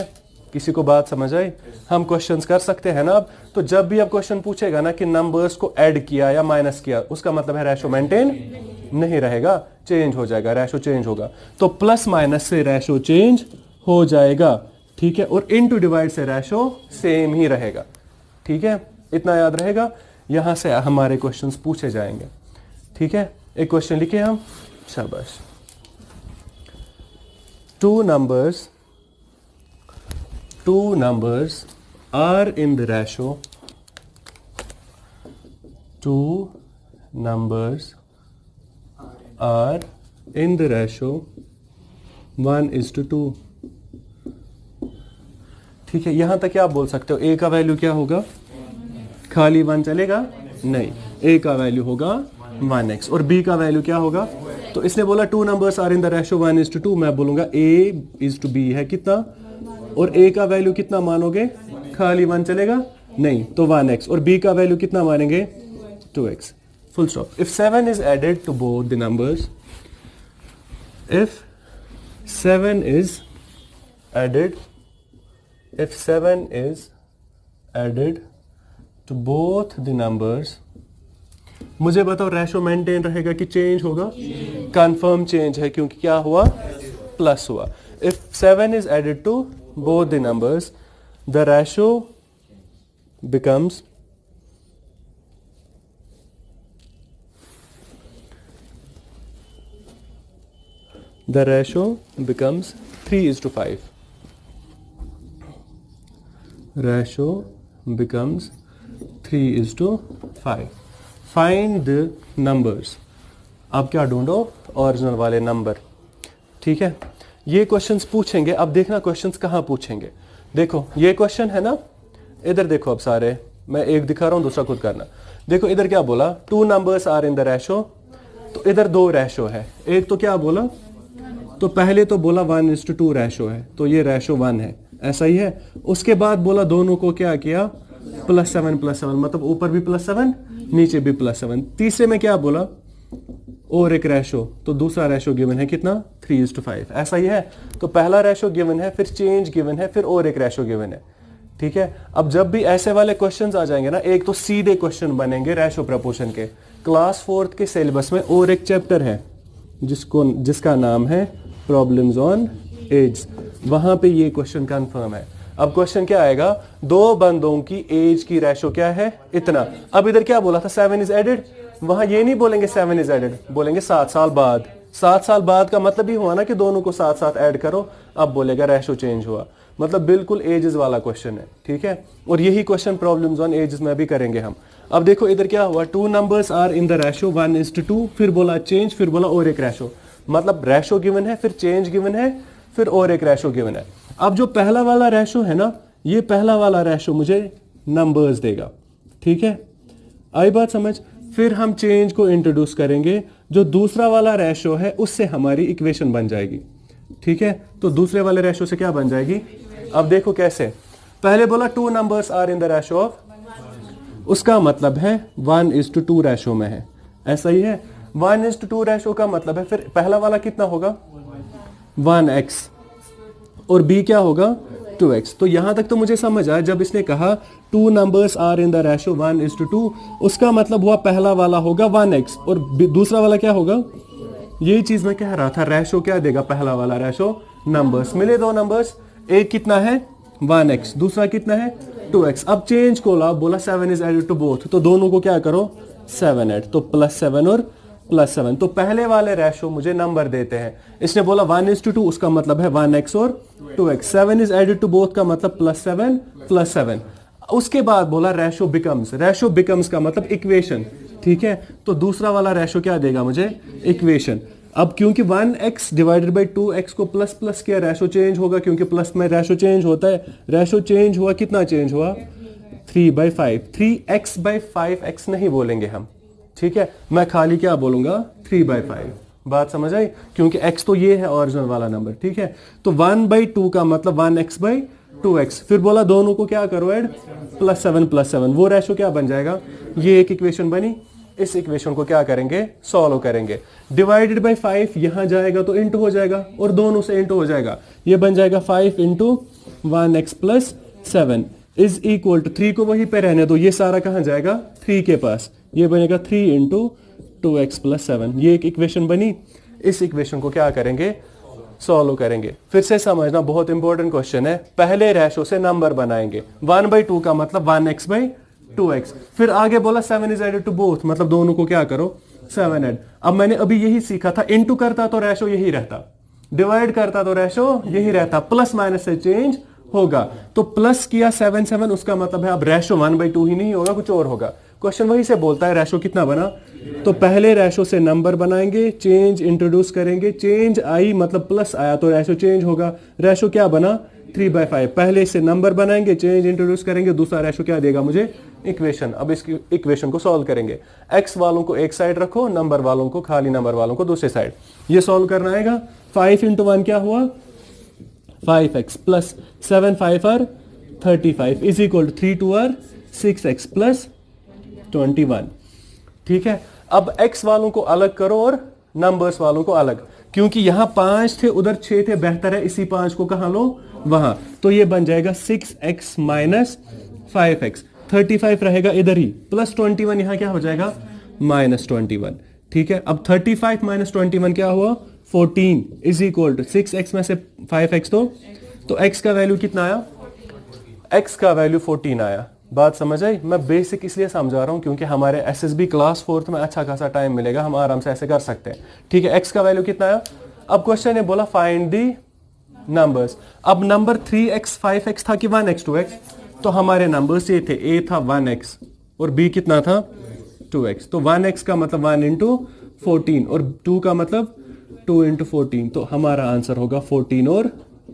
किसी को बात समझ आई? हम क्वेश्चंस कर सकते हैं ना अब। तो जब भी अब क्वेश्चन पूछेगा ना कि नंबर्स को ऐड किया या माइनस किया, उसका मतलब है रेशो मेंटेन नहीं रहेगा, चेंज हो जाएगा, रेशो चेंज होगा। तो प्लस माइनस से रेशो चेंज हो जाएगा, ठीक है। और इनटू डिवाइड से रेशो सेम ही रहेगा, ठीक है। इतना याद रहेगा। यहां से हमारे क्वेश्चंस पूछे जाएंगे, ठीक है। एक क्वेश्चन लिखे हम, शाबाश। Two numbers are in the ratio. Two numbers are in the ratio 1:2. ठीक है। यहां तक क्या आप बोल सकते हो? a का वैल्यू क्या होगा? खाली 1 चलेगा? नहीं, a का वैल्यू होगा 1x और b का वैल्यू क्या होगा? तो इसने बोला two numbers are in the ratio 1:2, मैं बोलूंगा a/b है कितना, और a का वैल्यू कितना मानोगे? खाली 1 चलेगा? नहीं, तो 1x। और b का वैल्यू कितना मानेंगे? 2x। Full stop. If 7 is added to both the numbers, if 7 is added to both the numbers, मुझे बताओ रेशो मेंटेन रहेगा कि चेंज होगा? कंफर्म चेंज है, क्योंकि क्या हुआ? प्लस हुआ। If 7 is added to both the numbers, the ratio becomes 3:5. Ratio becomes 3:5. Find the numbers. अब क्या ढूंढो? ओरिजिनल वाले नंबर, ठीक है। ये क्वेश्चंस पूछेंगे। अब देखना क्वेश्चंस कहाँ पूछेंगे। देखो ये क्वेश्चन है ना, इधर देखो। अब सारे मैं एक दिखा रहा हूं, दूसरा खुद करना। देखो इधर क्या बोला? Two numbers are in the ratio, तो इधर 2 रेशो है। एक तो क्या बोला? तो पहले तो बोला 1:2 रेशो है, तो ये रेशो 1 है, ऐसा ही है। उसके बाद बोला दोनों को क्या किया, +7 मतलब ऊपर भी +7 नीचे भी +7। तीसरे में क्या बोला, और एक रेशो, तो दूसरा रेशो गिवन है कितना 3:5, ऐसा ही है। तो पहला रेशो गिवन है, फिर चेंज गिवन है, फिर और एक रेशो गिवन है। ठीक है, अब जब भी ऐसे वाले क्वेश्चंस आ जाएंगे ना, एक तो सीधे क्वेश्चन बनेंगे रेशो प्रपोर्शन के। क्लास 4th के सिलेबस में और एक चैप्टर है जिसका नाम है प्रॉब्लम्स ऑन एज, वहां पे ये क्वेश्चन कंफर्म है। अब क्वेश्चन क्या आएगा, दो बंदों की एज की रेशो क्या है, इतना। अब इधर क्या बोला था, 7 इज एडेड, वहां ये नहीं बोलेंगे 7 इज एडेड, बोलेंगे 7 साल बाद। 7 साल बाद का मतलब ही हुआ ना कि दोनों को साथ साथ ऐड करो, अब बोलेगा रेशो चेंज हुआ। मतलब बिल्कुल एजेस वाला क्वेश्चन है। ठीक है, और यही क्वेश्चन प्रॉब्लम्स ऑन एजेस में भी करेंगे हम। अब देखो इधर क्या हुआ, 2 numbers are in the ratio 1:2, फिर बोला चेंज, फिर बोला और एक रेशो। मतलब रेशो गिवन है, फिर चेंज गिवन है, फिर और एक रेशो गिवन है। अब जो पहला वाला रेशो है ना, ये पहला वाला रेशो मुझे नंबर्स देगा। ठीक है, आई बात समझ। फिर हम चेंज को इंट्रोड्यूस करेंगे, जो दूसरा वाला रेशो है उससे हमारी इक्वेशन बन जाएगी। ठीक है, तो दूसरे वाले रेशो से क्या बन जाएगी, अब देखो कैसे। पहले बोला 2 numbers are in the ratio of, उसका मतलब है 1:2 रेशो में है, ऐसा ही है। 1:2 रेशो का मतलब है, फिर पहला वाला कितना होगा 1x, और b क्या होगा 2x। तो यहां तक तो मुझे समझ आया। जब इसने कहा 2 numbers are in the ratio 1:2, उसका मतलब हुआ पहला वाला होगा 1x और दूसरा वाला क्या होगा, यही चीज मैं कह रहा था। रेशो क्या देगा, पहला वाला रेशो नंबर्स मिले, दो नंबर्स, एक कितना है 1x, दूसरा कितना है 2x। अब चेंज को ला, बोला 7 इज एडेड टू बोथ, तो दोनों को क्या करो 7 ऐड, तो +7 और +7। तो पहले वाले रेशो मुझे नंबर देते हैं। इसने बोला 1:2, उसका मतलब है 1x और 2x। 7 is added to both का मतलब +7 +7। उसके बाद बोला रेशो बिकम्स का मतलब इक्वेशन। ठीक है, तो दूसरा वाला रेशो क्या देगा मुझे, इक्वेशन। अब क्योंकि 1x डिवाइडेड बाई 2x को प्लस प्लस किया, रेशो चेंज होगा, क्योंकि प्लस में रेशो चेंज होता है। रेशो चेंज हुआ, कितना चेंज हुआ 3/5। 3x/5x नहीं बोलेंगे हम। ठीक है, मैं खाली क्या बोलूंगा 3/5। बात समझ आई, क्योंकि x तो ये है ओरिजिनल वाला नंबर। ठीक है, तो 1/2 का मतलब 1x/2x। फिर बोला दोनों को क्या करो ऐड, +7 वो रेशो क्या बन जाएगा, ये एक इक्वेशन बनी। इस इक्वेशन को क्या करेंगे, सॉल्व करेंगे। डिवाइडेड बाय 5 यहां जाएगा तो इंटू हो जाएगा, और दोनों से इंटू हो जाएगा, ये बन जाएगा 5 × 1x + 7 इज इक्वल टू 3 को वहीं पे रहने दो, ये सारा कहां जाएगा 3 के पास, ये बनेगा 3 × 2x + 7। ये एक इक्वेशन बनी। इस इक्वेशन को क्या करेंगे, सॉल्व करेंगे। फिर से समझना, बहुत इंपॉर्टेंट क्वेश्चन है। पहले रेशो से नंबर बनाएंगे, 1/2 का मतलब 1x/2x। फिर आगे बोला 7 इज एडेड टू बोथ, मतलब दोनों को क्या करो 7 ऐड। अब मैंने अभी यही सीखा था, इंटू करता तो रेशो यही रहता, डिवाइड करता तो रेशो यही रहता, प्लस माइनस से चेंज होगा। तो प्लस किया 7 उसका मतलब है अब रेशो 1/2 ही नहीं होगा, कुछ और होगा। क्वेश्चन वही से बोलता है रेशो कितना बना, तो पहले रेशो से नंबर बनाएंगे, चेंज इंट्रोड्यूस करेंगे, चेंज आई मतलब प्लस आया तो रेशो चेंज होगा। रेशो क्या बना 3/5। पहले से नंबर बनाएंगे, चेंज इंट्रोड्यूस करेंगे, दूसरा रेशो क्या देगा मुझे, इक्वेशन। अब इस इक्वेशन को सॉल्व करेंगे। एक्स वालों को एक साइड रखो, नंबर वालों को, खाली नंबर वालों को दूसरे साइड। ये सॉल्व करना आएगा। 5 × 1 क्या हुआ 5x plus 7 5 are 35 is equal to 3 2 are 6x plus 21। ठीक है, अब x वालों को अलग करो और नंबर्स वालों को अलग, क्योंकि यहां 5 थे उधर 6 थे, बेहतर है इसी 5 को कहां लो, वहां। तो ये बन जाएगा 6x माइनस 5x। 35 रहेगा इधर ही, प्लस 21 यहां क्या हो जाएगा -21। ठीक है, अब 35 माइनस 21 क्या हुआ 14 इज इक्वल टू 6x में से 5x, तो x का वैल्यू कितना आया, x का वैल्यू 14 आया। बात समझ आई। मैं बेसिक इसलिए समझा रहा हूं क्योंकि हमारे एसएसबी क्लास 4th में अच्छा खासा टाइम मिलेगा, हम आराम से ऐसे कर सकते हैं। ठीक है, x का वैल्यू कितना आया। अब क्वेश्चन ने बोला फाइंड दी नंबर्स। अब नंबर 3x 5x था कि 1x 2x, तो हमारे नंबर्स ये थे, a था 1x और b कितना था 2x। तो 1x का मतलब 1 × 14 और 2 का मतलब 2 × 14, तो हमारा आंसर होगा 14 और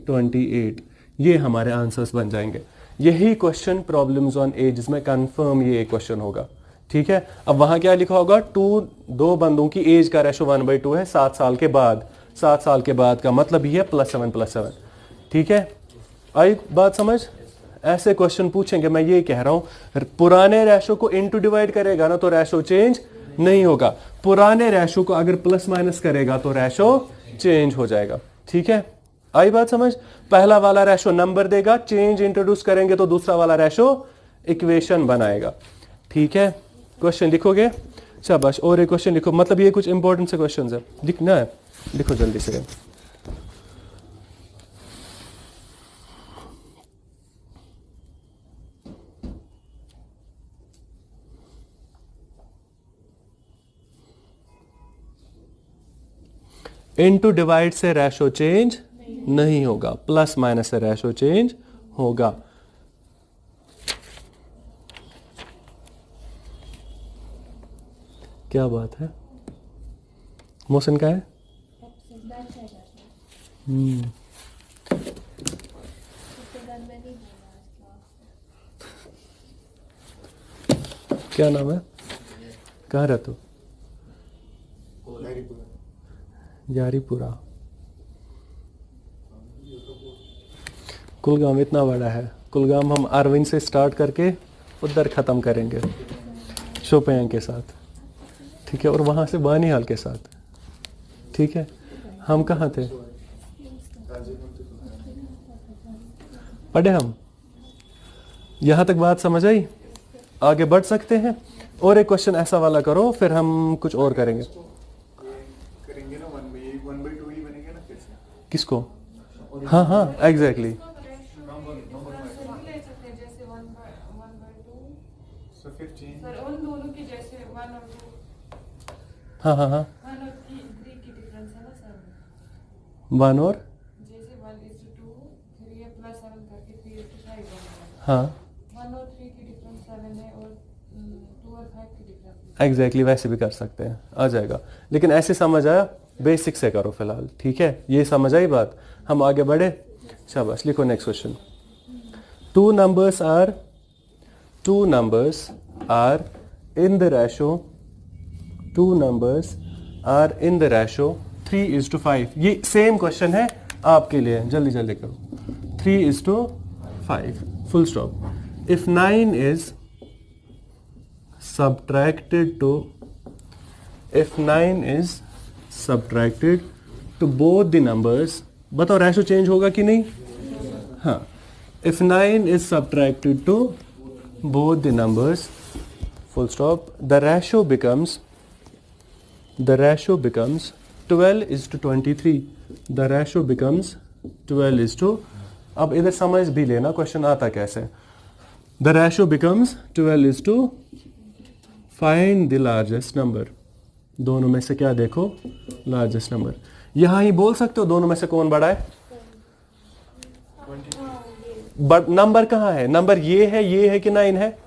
28। ये हमारे आंसर्स बन जाएंगे। यही क्वेश्चन प्रॉब्लम्स ऑन एज में कंफर्म ये क्वेश्चन होगा। ठीक है, अब वहां क्या लिखा होगा, दो बंदों की एज का रेशो 1/2 है 7 साल के बाद। 7 साल के बाद का मतलब ही है +7 +7। ठीक है, आई बात समझ? ऐसे क्वेश्चन पूछेंगे, मैं ये कह रहा हूं पुराने रेशो को इनटू डिवाइड करेगा ना तो रेशो चेंज नहीं होगा, पुराने रेशो को अगर प्लस माइनस करेगा तो रेशो चेंज हो जाएगा। ठीक है, आई बात समझ? पहला वाला रेशो नंबर देगा, चेंज इंट्रोड्यूस करेंगे तो दूसरा वाला रेशो इक्वेशन बनाएगा। ठीक है, क्वेश्चन लिखोगे? शाबाश। और एक क्वेश्चन लिखो, मतलब ये कुछ इंपॉर्टेंट से क्वेश्चन है, लिखना है, लिखो जल्दी से। इनटू डिवाइड से रेशो चेंज नहीं होगा, प्लस माइनस से रेशो चेंज होगा। क्या बात है? मोशन का है? क्या नाम है? कहाँ रहते हो? यारीपुरा। कुलगाम इतना बड़ा है, कुलगाम हम अरविंद से स्टार्ट करके उधर ख़त्म करेंगे शोपियां के साथ। ठीक है, और वहाँ से बानीहाल के साथ। ठीक है, हम कहाँ थे? पढ़े हम? यहाँ तक बात समझ आई? आगे बढ़ सकते हैं? और एक क्वेश्चन ऐसा वाला करो, फिर हम कुछ और करेंगे। किसको? हाँ हाँ एग्जैक्टली। हाँ हाँ हाँ, 1 और हाँ एग्जैक्टली वैसे भी कर सकते हैं, आ जाएगा। लेकिन ऐसे समझ आया? बेसिक से करो फिलहाल। ठीक है, ये समझ आई बात? हम आगे बढ़े? शाबाश, लिखो next question. Two numbers are in the ratio 3:5। ये सेम क्वेश्चन है आपके लिए, जल्दी जल्दी करो। 3:5 full stop. If 9 is subtracted to both the numbers, बताओ रेशो चेंज होगा कि नहीं? हाँ, if 9 is subtracted to both the numbers, full stop, the ratio becomes 12:23. the ratio becomes 12:, अब इधर समझ भी लेना क्वेश्चन आता कैसे। the ratio becomes 12:, find the largest number। दोनों में से क्या देखो? Largest number. यहां ही बोल सकते हो दोनों में से कौन बड़ा है? बट नंबर कहां है? नंबर ये है कि 9 है?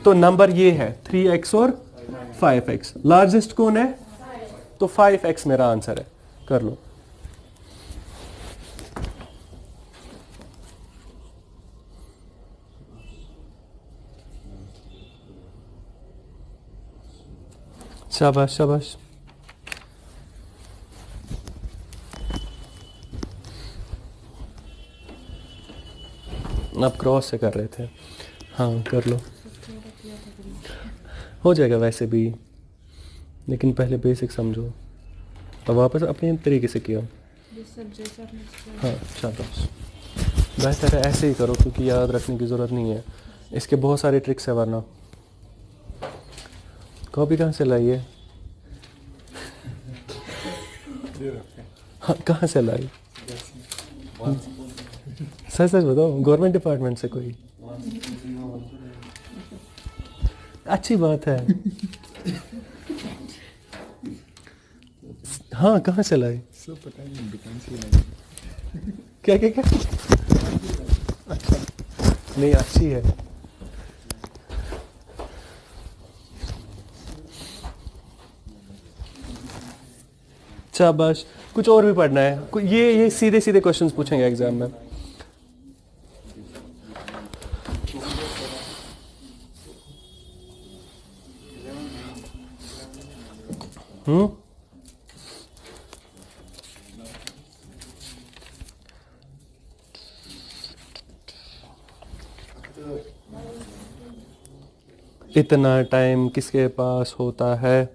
तो नंबर ये है 3x और 5x। लार्जेस्ट कौन है? तो 5x मेरा आंसर है। कर लो। शाबाश शाबाश। आप क्रॉस से कर रहे थे? हाँ कर लो, हो जाएगा वैसे भी, लेकिन पहले बेसिक समझो। अब वापस अपने तरीके से किया। हाँ शाबाश, बेहतर है ऐसे ही करो, क्योंकि याद रखने की ज़रूरत नहीं है। इसके बहुत सारे ट्रिक्स है, वरना कॉपी कहाँ से लाई है? हाँ कहाँ से लाई? सच सच बताओ, गवर्नमेंट डिपार्टमेंट से कोई? अच्छी बात है। हाँ कहाँ से लाई? पता नहीं, दुकान से लाई। क्या क्या क्या? अच्छा नहीं, अच्छी है। शाबाश। कुछ और भी पढ़ना है? ये सीधे सीधे क्वेश्चंस पूछेंगे एग्जाम में। इतना टाइम किसके पास होता है?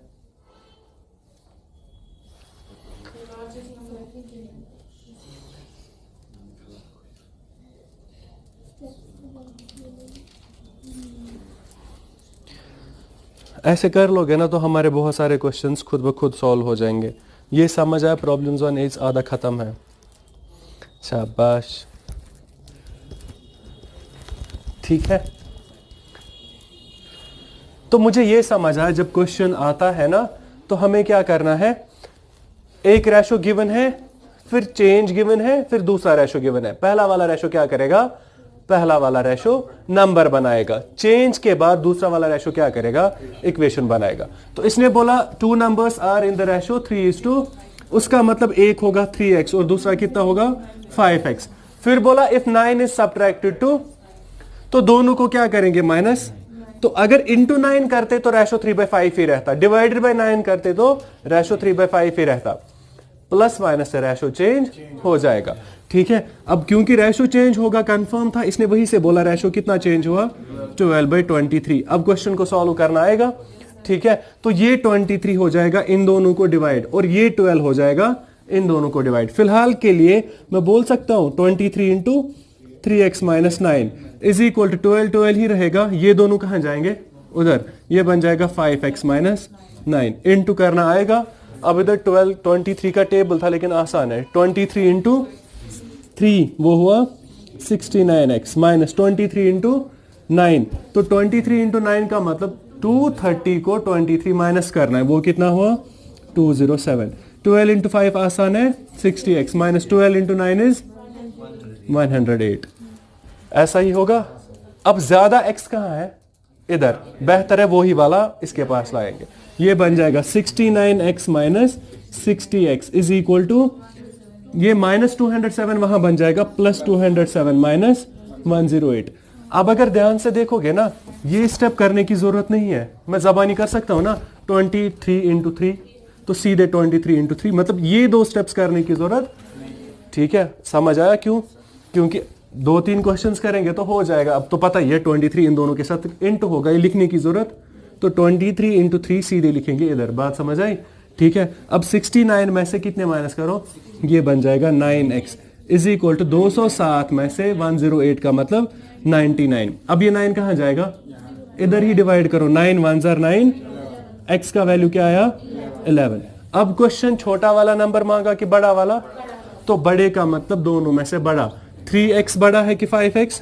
ऐसे कर लोगे ना तो हमारे बहुत सारे क्वेश्चंस खुद ब खुद सॉल्व हो जाएंगे। ये समझ आया, प्रॉब्लम्स ऑन एज आधा खत्म है। शाबाश, ठीक है। तो मुझे ये समझ आया जब क्वेश्चन आता है ना तो हमें क्या करना है, एक रेशो गिवन है, फिर चेंज गिवन है, फिर दूसरा रेशो गिवन है। पहला वाला रेशो क्या करेगा, पहला वाला रेशो नंबर बनाएगा, चेंज के बाद दूसरा वाला रेशो क्या करेगा, इक्वेशन बनाएगा। तो इसने बोला two numbers are in the ratio 3:2, उसका मतलब एक होगा 3x और दूसरा कितना होगा 5x। फिर बोला इफ 9 इज सब्ट्रैक्टेड टू, तो दोनों को क्या करेंगे माइनस। तो अगर इंटू 9 करते तो रेशो 3/5 ही रहता, डिवाइडेड बाय 9 करते तो रेशो 3/5 ही रहता। प्लस माइनस से रेशो चेंज हो जाएगा, ठीक है। अब क्योंकि रेशो चेंज होगा कंफर्म था, इसने वही से बोला रेशो कितना चेंज हुआ 12/23। अब क्वेश्चन को सॉल्व करना आएगा, ठीक है। तो ये 23 हो जाएगा इन दोनों को डिवाइड, और ये 12 हो जाएगा इन दोनों को डिवाइड। फिलहाल के लिए मैं बोल सकता हूं 23 into 3x minus 9 is equal to 12 ही रहेगा। ये दोनों कहां जाएंगे, उधर, ये बन जाएगा 5x माइनस 9। इंटू करना आएगा। अब इधर 23 का टेबल था लेकिन आसान है, 23 इंटू 3 वो हुआ 69x माइनस 23 इंटू 9। तो 23 इंटू 9 का मतलब 230 को 23 माइनस करना है, वो कितना हुआ 207। 12 इंटू 5 आसान है 60x माइनस 12 इंटू 9 इज 108। ऐसा ही होगा। अब ज्यादा x कहां है, इधर, बेहतर है वही वाला इसके पास लाएंगे। ये बन जाएगा 69x minus 60x is equal to, ये माइनस 207 वहां बन जाएगा प्लस 207 माइनस 108। अब अगर ध्यान से देखोगे ना, ये स्टेप करने की जरूरत नहीं है, मैं जबानी कर सकता हूं ना 23 इंटू 3, तो सीधे 23 इंटू 3, मतलब ये दो स्टेप्स करने की जरूरत, ठीक है। समझ आया क्यों, क्योंकि 2-3 क्वेश्चंस करेंगे तो हो जाएगा। अब तो पता ही है 23 इन दोनों के साथ इंटू होगा, ये लिखने की जरूरत, तो 23 इंटू 3 सीधे लिखेंगे इधर। बात समझ आई, ठीक है। अब 69 में से कितने माइनस करो, ये बन जाएगा 9x इज इक्वल टू 207 में से 108 का मतलब 99। अब ये 9 कहां जाएगा, इधर ही डिवाइड करो, 9 1 जार 9, x का वैल्यू क्या आया 11। अब क्वेश्चन छोटा वाला नंबर मांगा कि बड़ा वाला, तो बड़े का मतलब दोनों में से बड़ा। 3x बड़ा है कि 5x,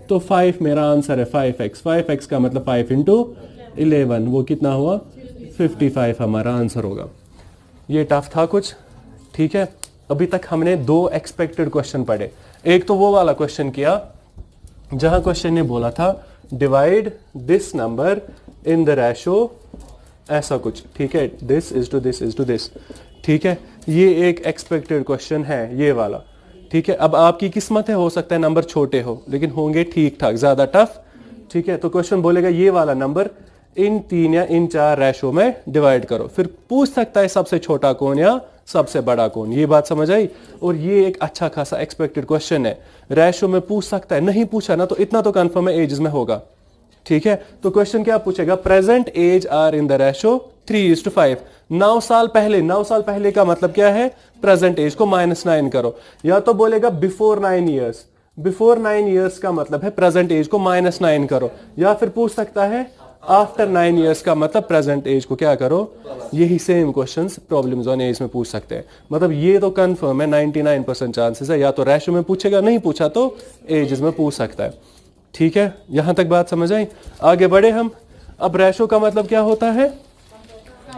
तो 5 मेरा आंसर है 5x। 5x का मतलब 5 इंटू 11, वो कितना हुआ 55 हमारा आंसर होगा। ये टफ था कुछ, ठीक है। अभी तक हमने 2 एक्सपेक्टेड क्वेश्चन पढ़े। एक तो वो वाला क्वेश्चन किया जहां क्वेश्चन ने बोला था divide this number in the ratio ऐसा कुछ, ठीक है, this is to this is to this, ठीक है। ये एक एक्सपेक्टेड क्वेश्चन है ये वाला, ठीक है। अब आपकी किस्मत है, हो सकता है नंबर छोटे हो लेकिन होंगे ठीक ठाक, ज्यादा टफ, ठीक है। तो क्वेश्चन बोलेगा ये वाला नंबर इन 3 या इन 4 रेशो में डिवाइड करो, फिर पूछ सकता है सबसे छोटा कौन या सबसे बड़ा कौन। ये बात समझ आई। और ये एक अच्छा खासा एक्सपेक्टेड क्वेश्चन है, रेशो में पूछ सकता है, नहीं पूछा ना तो इतना तो कंफर्म है एजेस में होगा, ठीक है। तो क्वेश्चन क्या पूछेगा, present age are in the ratio 3:5। 9 साल पहले, 9 साल पहले का मतलब क्या है, प्रेजेंट एज को -9 करो, या तो बोलेगा बिफोर 9 ईयर्स, बिफोर 9 ईयर्स का मतलब है प्रेजेंट एज को -9 करो, या फिर पूछ सकता है आफ्टर 9 ईयर्स का मतलब प्रेजेंट एज को क्या करो। यही same questions problems on age में पूछ सकते हैं। मतलब ये तो कंफर्म है 99% चांसेस है, या तो रेशो में पूछेगा, नहीं पूछा तो एजेस में पूछ सकता है, ठीक है। यहां तक बात समझ आई। आगे बढ़े हम। अब रेशो का मतलब क्या होता है,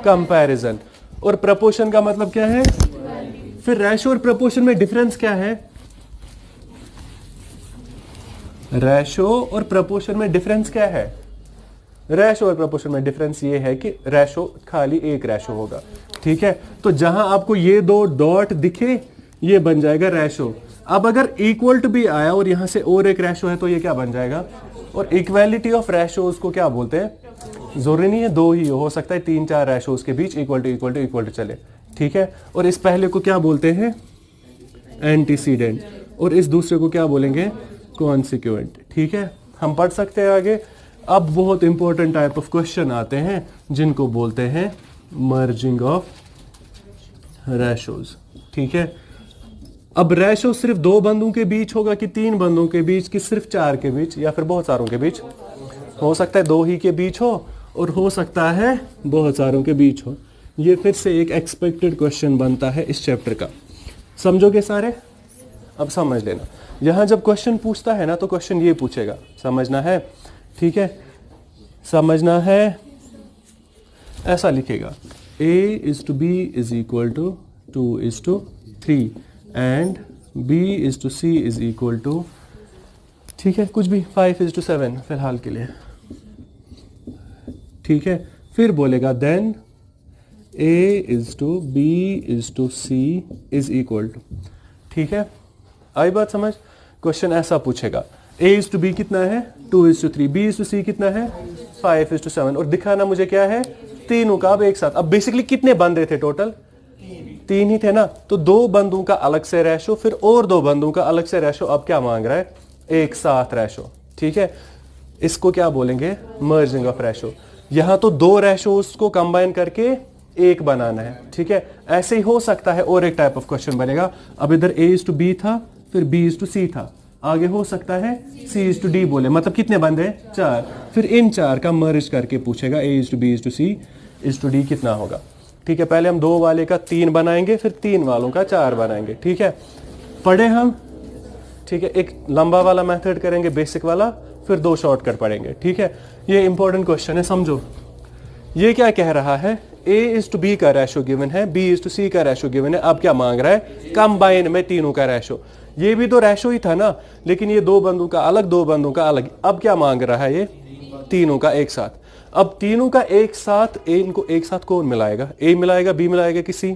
कंपैरिजन, और प्रपोर्शन का मतलब क्या है। फिर रेशो और प्रपोर्शन में डिफरेंस क्या है, रेशो और प्रपोर्शन में डिफरेंस क्या है। रेशो और प्रपोर्शन में डिफरेंस ये है कि रेशो खाली एक रेशो होगा, ठीक है। तो जहां आपको ये 2 डॉट दिखे ये बन जाएगा रेशो। अब अगर इक्वल टू भी आया और यहां से और एक रेशो है तो ये क्या बन जाएगा। और इक्वालिटी ऑफ रेशोज को क्या बोलते हैं, जरूरी नहीं है 2 ही हो सकता है 3-4 रेशोज के बीच equal to equal to equal to चले, ठीक है। और इस पहले को क्या बोलते हैं, एंटीसीडेंट, और इस दूसरे को क्या बोलेंगे, कॉन्सिक्वेंट, ठीक है। हम पढ़ सकते हैं आगे। अब बहुत इंपॉर्टेंट टाइप ऑफ क्वेश्चन आते हैं जिनको बोलते हैं मर्जिंग ऑफ रेशोज। ठीक है, अब रेशो सिर्फ 2 बंदों के बीच होगा कि 3 बंदों के बीच कि सिर्फ 4 के बीच या फिर बहुत सारों के बीच? हो सकता है 2 ही के बीच हो और हो सकता है बहुत सारों के बीच हो। ये फिर से एक एक्सपेक्टेड क्वेश्चन बनता है इस चैप्टर का। समझोगे सारे? अब समझ लेना, यहां जब क्वेश्चन पूछता है ना तो क्वेश्चन ये पूछेगा, समझना है? ठीक है, समझना है। ऐसा लिखेगा a is to b is equal to 2 is to 3 and b is to c is equal to, ठीक है, कुछ भी 5 is to 7 फिलहाल के लिए। ठीक है, फिर बोलेगा then a is to b is to c is equal to। ठीक है, आई बात समझ? क्वेश्चन ऐसा पूछेगा, a is to b कितना है 2 is to 3, b is to c कितना है 5 is to 7 और दिखाना मुझे क्या है तीनों का अब एक साथ। अब बेसिकली कितने बंदे थे टोटल? 3 ही थे ना, तो 2 बंदों का अलग से रेशो फिर और 2 बंदों का अलग से रेशो। अब क्या मांग रहा है? एक साथ रेशो। ठीक है, इसको क्या बोलेंगे? Merging of ratio. यहां तो 2 रेशोस को कंबाइन करके एक बनाना है। ठीक है, ऐसे ही हो सकता है और एक टाइप ऑफ क्वेश्चन बनेगा। अब इधर a is to b था, फिर b is to c था, आगे हो सकता है c is to d बोले, मतलब कितने बंदे? 4। फिर इन 4 का मर्ज करके पूछेगा a is to b is to c is to d कितना होगा। ठीक है, पहले हम 2 वाले का 3 बनाएंगे, फिर 3 वालों का 4 बनाएंगे। ठीक है, पढ़े हम? ठीक है, एक लंबा वाला मेथड करेंगे, बेसिक वाला, फिर 2 शॉर्टकट पढ़ेंगे। ठीक है, ये इंपॉर्टेंट क्वेश्चन है, समझो। ये क्या कह रहा है? a is to b का रेशो गिवन है, b is to c का रेशो गिवन है। अब क्या मांग रहा है? कंबाइन में तीनों का रेशो। ये भी तो रेशो ही था ना, लेकिन ये 2 बंदों का अलग, 2 बंदों का अलग। अब क्या मांग रहा है? ये तीनों का एक साथ। अब तीनों का एक साथ, a इनको एक साथ कौन मिलाएगा? a मिलाएगा, b मिलाएगा कि c?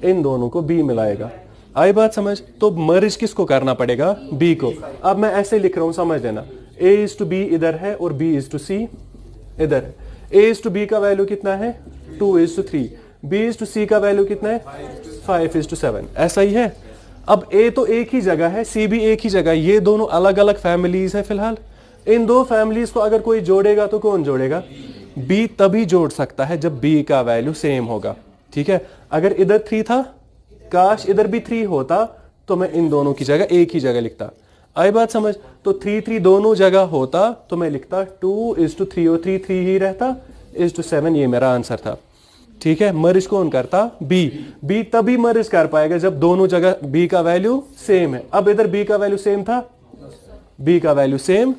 इन दोनों को b मिलाएगा। आई बात समझ? तो मर्ज किसको करना पड़ेगा? b को। अब मैं ऐसे लिख रहा हूं, समझ लेना, a is to b इधर है और b is to c इधर है। a is to b का वैल्यू कितना है? 2 is to 3। b is to c का वैल्यू कितना है? 5 is to 7। ऐसा ही है। अब a तो एक ही जगह है, c भी एक ही जगह है, ये दोनों अलग अलग फैमिलीज है फिलहाल। इन 2 फैमिलीज को अगर कोई जोड़ेगा तो कौन जोड़ेगा? b तभी जोड़ सकता है जब b का वैल्यू सेम होगा। ठीक है, अगर इधर 3 था, काश इधर भी 3 होता तो मैं इन दोनों की जगह एक ही जगह लिखता। आई बात समझ? तो 3 3 दोनों जगह होता तो मैं लिखता 2 is to 3 और 3 3 ही रहता, is to 7। ये मेरा आंसर था। ठीक है, मर्ज कौन करता? b तभी मर्ज कर पाएगा जब दोनों जगह b का वैल्यू सेम है। अब इधर b का वैल्यू सेम था, b का वैल्यू सेम।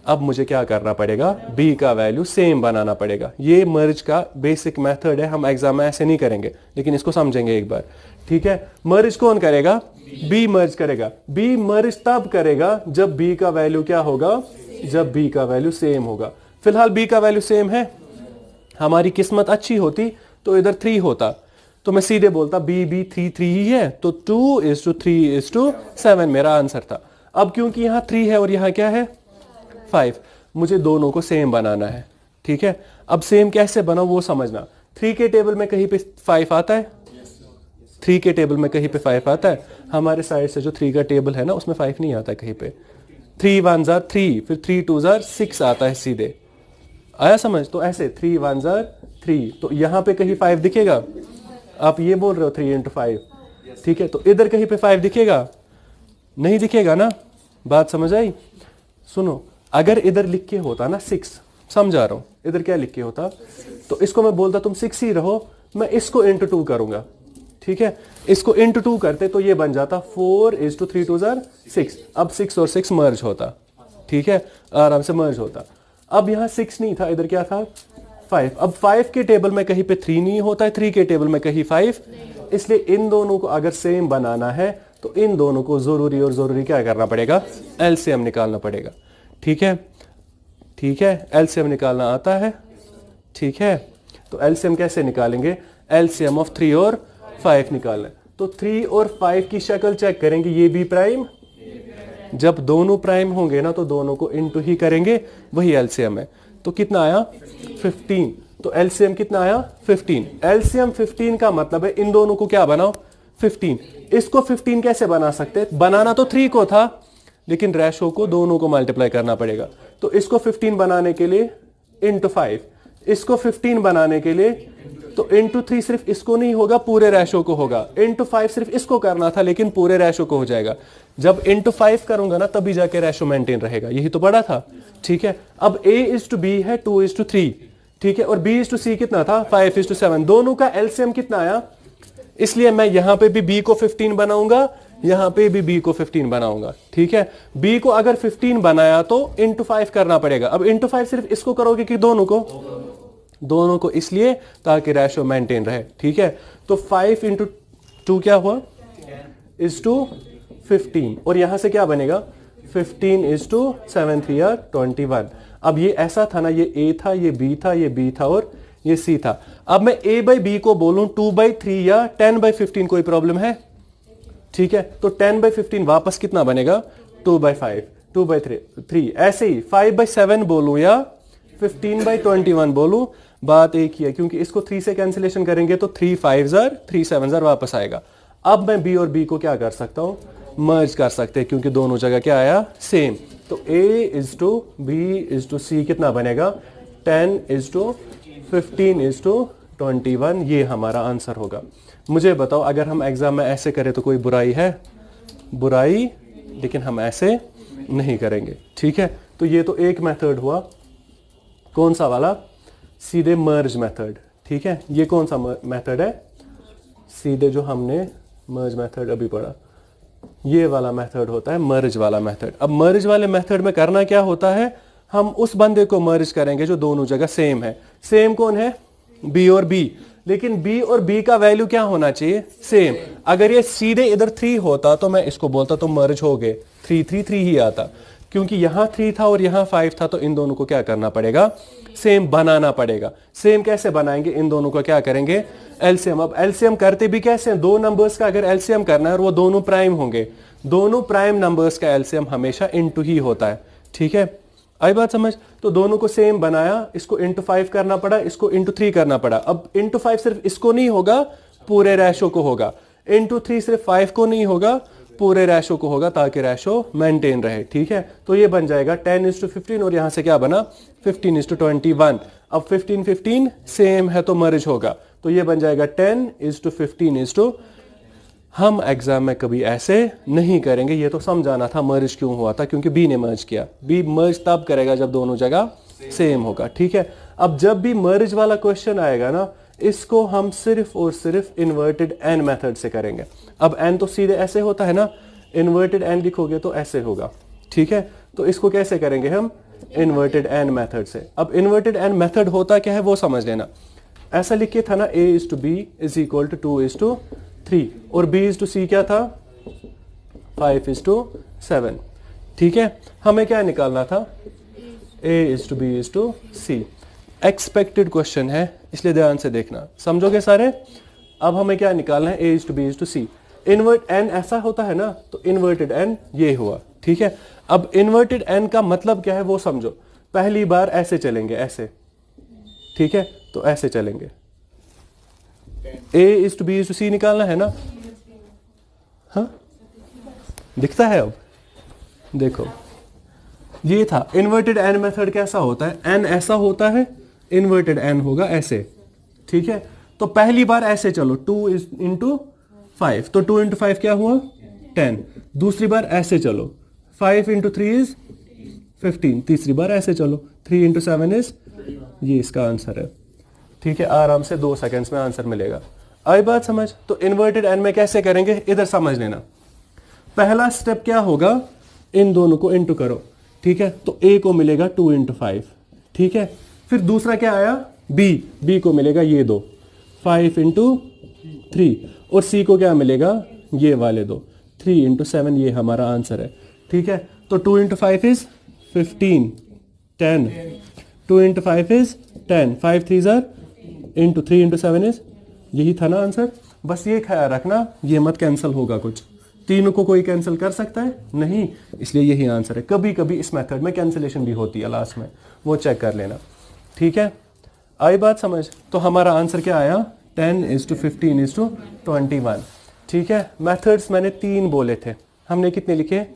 अब मुझे क्या करना पड़ेगा? b का वैल्यू सेम बनाना पड़ेगा। ये मर्ज का बेसिक मेथड है, हम एग्जाम में ऐसे नहीं करेंगे, लेकिन इसको समझेंगे एक बार। ठीक है, मर्ज कौन करेगा? b मर्ज करेगा। b मर्ज तब करेगा जब b का वैल्यू क्या होगा? जब b का वैल्यू सेम होगा। फिलहाल b का वैल्यू सेम है। हमारी किस्मत अच्छी होती तो इधर 3 होता, तो मैं सीधे बोलता b 3 3 ही है, तो 2 is to 3 is to 7 मेरा आंसर था। अब क्योंकि यहाँ 3 है और यहाँ क्या है? 5, मुझे दोनों को सेम बनाना है। ठीक है, अब सेम कैसे बना वो समझना। 3 के टेबल में कहीं पे 5 आता है? 3 के टेबल में कहीं पे 5 आता है? हमारे साइड से जो 3 का टेबल है ना, उसमें 5 नहीं आता कहीं पे। 3 1 जार 3, फिर 3 2 जार 6 आता है सीधे। आया समझ? तो ऐसे 3 1 जार 3, तो यहां पे कहीं 5 दिखेगा? आप ये बोल रहे हो 3 into 5। ठीक है, तो इधर कहीं पे 5 दिखेगा? नहीं दिखेगा ना। बात समझ आई? सुनो, अगर इधर लिख के होता ना 6, समझा रहा हूं, इधर क्या लिख के होता तो इसको मैं बोलता तुम 6 ही रहो, मैं इसको into 2 करूंगा। ठीक है, इसको into 2 करते तो ये बन जाता 4 is to 3 2 जार 6। अब 6 और 6 मर्ज होता। ठीक है, आराम से मर्ज होता। अब यहाँ 6 नहीं था, इधर क्या था? 5। अब 5 के टेबल में कहीं पे 3 नहीं होता है, 3 के टेबल में कहीं 5, इसलिए इन दोनों को अगर सेम बनाना है तो इन दोनों को जरूरी क्या करना पड़ेगा? एलसीएम निकालना पड़ेगा। ठीक है, ठीक है, एलसीएम निकालना आता है। ठीक है, तो एलसीएम कैसे निकालेंगे? एलसीएम ऑफ 3 और 5 निकालना है। तो 3 और 5 की शक्ल चेक करेंगे, ये बी प्राइम। जब दोनों प्राइम होंगे ना तो दोनों को इनटू ही करेंगे, वही एलसीएम है। तो कितना आया? 15। तो एलसीएम कितना आया? 15। एलसीएम 15 का मतलब है इन दोनों को क्या बनाओ? 15। इसको 15 कैसे बना सकते? बनाना तो 3 को था, लेकिन रेशो को दोनों को मल्टीप्लाई करना पड़ेगा। तो इसको 15 बनाने के लिए इंटू 5, इसको 15 बनाने के लिए तो इंटू 3 सिर्फ इसको नहीं होगा, पूरे रेशो को होगा। इंटू 5 सिर्फ इसको करना था लेकिन पूरे रेशो को हो जाएगा। जब इंटू 5 करूंगा ना तभी जाके रेशो मेंटेन रहेगा, यही तो पढ़ा था। ठीक है, अब A:B है 2:3, ठीक है, और B:C कितना था 5:7। दोनों का एलसीएम कितना आया, इसलिए मैं यहां पे भी B को 15 बनाऊंगा, यहां पे भी B को 15 बनाऊंगा। ठीक है, B को अगर 15 बनाया तो इंटू 5 करना पड़ेगा। अब इंटू 5 सिर्फ इसको करोगे कि दोनों को, दोनों को, इसलिए ताकि रेशो मेंटेन रहे। ठीक है, तो 5 × 2 क्या हुआ = 15, और यहां से क्या बनेगा 15 = 7 3 या 21। अब ये ऐसा था ना, ये A था, ये B था, ये B था और ये C था। अब मैं A/B को बोलूं 2/3 या 10/15, कोई प्रॉब्लम है? ठीक है, तो 10/15 वापस कितना बनेगा 2/5, 2/3। ऐसे ही 5/7 बोलूं या 15/21 बोलूं, बात एक ही है, क्योंकि इसको 3 से कैंसिलेशन करेंगे तो 3 5s 3 7s वापस आएगा। अब मैं B और B को क्या कर सकता हूं, मर्ज कर सकते हैं, क्योंकि दोनों जगह क्या आया सेम। तो A:B:C कितना बनेगा 10:15:21, ये हमारा आंसर होगा। मुझे बताओ अगर हम एग्जाम में ऐसे करें तो कोई बुराई है? बुराई, लेकिन हम ऐसे नहीं करेंगे। ठीक है, तो ये तो एक मेथड हुआ, कौन सा वाला, सीधे मर्ज मेथड। ठीक है, ये कौन सा मेथड है, सीधे जो हमने मर्ज मेथड अभी पढ़ा, ये वाला मेथड होता है मर्ज वाला मेथड। अब मर्ज वाले मेथड में करना क्या होता है, हम उस बंदे को मर्ज करेंगे जो दोनों जगह सेम है। सेम कौन है, B और B, लेकिन B और B का वैल्यू क्या होना चाहिए, सेम। अगर ये सीधे इधर 3 होता तो मैं इसको बोलता तो मर्ज हो गए, 3 3 3 ही आता, क्योंकि यहां 3 था और यहां 5 था, तो इन दोनों को क्या करना पड़ेगा, सेम बनाना पड़ेगा। सेम कैसे बनाएंगे, इन दोनों को क्या करेंगे, एलसीएम। अब एलसीएम करते भी कैसे हैं, दो नंबर्स का अगर एलसीएम करना है और वो दोनों प्राइम होंगे, दोनों प्राइम नंबर्स का एलसीएम हमेशा इंटू ही होता है। ठीक है, आई बात समझ? तो दोनों को सेम बनाया, इसको इंटू 5 करना पड़ा, इसको इंटू 3 करना पड़ा। अब इंटू 5 सिर्फ इसको नहीं होगा, पूरे रेशो को होगा। इंटू 3 सिर्फ 5 को नहीं होगा, पूरे रेशो को होगा, ताकि रेशो मेंटेन रहे। ठीक है, तो ये बन जाएगा 10:15, और यहां से क्या बना 15:21। अब 15 15 सेम है तो मर्ज होगा, तो ये बन जाएगा 10:15। हम एग्जाम में कभी ऐसे नहीं करेंगे, ये तो समझाना था मर्ज क्यों हुआ था, क्योंकि B ने मर्ज किया। B मर्ज तब करेगा जब दोनों जगह सेम होगा। ठीक है, अब जब भी मर्ज वाला क्वेश्चन आएगा ना, इसको हम सिर्फ और सिर्फ इन्वर्टेड n मेथड से करेंगे। अब n तो सीधे ऐसे होता है ना, इन्वर्टेड n लिखोगे तो ऐसे होगा। ठीक है, तो इसको कैसे करेंगे हम, इन्वर्टेड n मेथड से। अब इन्वर्टेड n मेथड होता क्या है वो समझ लेना। ऐसा लिख के था ना, A:B = 2:3, और B:C क्या था 5:7। ठीक है, हमें क्या निकालना था, A:B:C। एक्सपेक्टेड क्वेश्चन है, इसलिए ध्यान से देखना, समझोगे सारे। अब हमें क्या निकालना है, A:B:C। इन्वर्ट n ऐसा होता है ना, तो इन्वर्टेड n ये हुआ। ठीक है, अब इन्वर्टेड n का मतलब क्या है वो समझो। पहली बार ऐसे चलेंगे, ऐसे। ठीक है, तो ऐसे चलेंगे, A:B:C निकालना है ना। हाँ, दिखता है? अब देखो, ये था इन्वर्टेड n मेथड। कैसा होता है, n ऐसा होता है, इन्वर्टेड n होगा ऐसे। ठीक है, तो पहली बार ऐसे चलो, 2 × 5, तो 2 × 5 क्या हुआ 10। दूसरी बार ऐसे चलो, 5 × 3 = 15। तीसरी बार ऐसे चलो, 3 × 7 = ये इसका आंसर है। ठीक है, आराम से 2 सेकेंड्स में आंसर मिलेगा। आई बात समझ? तो इन्वर्टेड n में कैसे करेंगे, इधर समझ लेना। पहला स्टेप क्या होगा, इन दोनों को इंटू करो। ठीक है, तो A को मिलेगा 2 × 5। ठीक है, फिर दूसरा क्या आया, B को मिलेगा ये 2, 5 × 3, और C को क्या मिलेगा, ये वाले 2, 3 × 7। ये हमारा आंसर है। ठीक है, तो 2 × 5 = 15, 10, 2 × 5 = 10, 5 3s × 3 × 7 = यही था ना आंसर। बस ये ख्याल रखना, ये मत कैंसिल होगा कुछ, तीनों को कोई कैंसिल कर सकता है नहीं, इसलिए यही आंसर है। कभी कभी इस मेथड में कैंसिलेशन भी होती है लास्ट में, वो चेक कर लेना। ठीक है, आई बात समझ? तो हमारा आंसर क्या आया, 10:15:21। ठीक है, मेथड्स मैंने 3 बोले थे। हमने कितने लिखे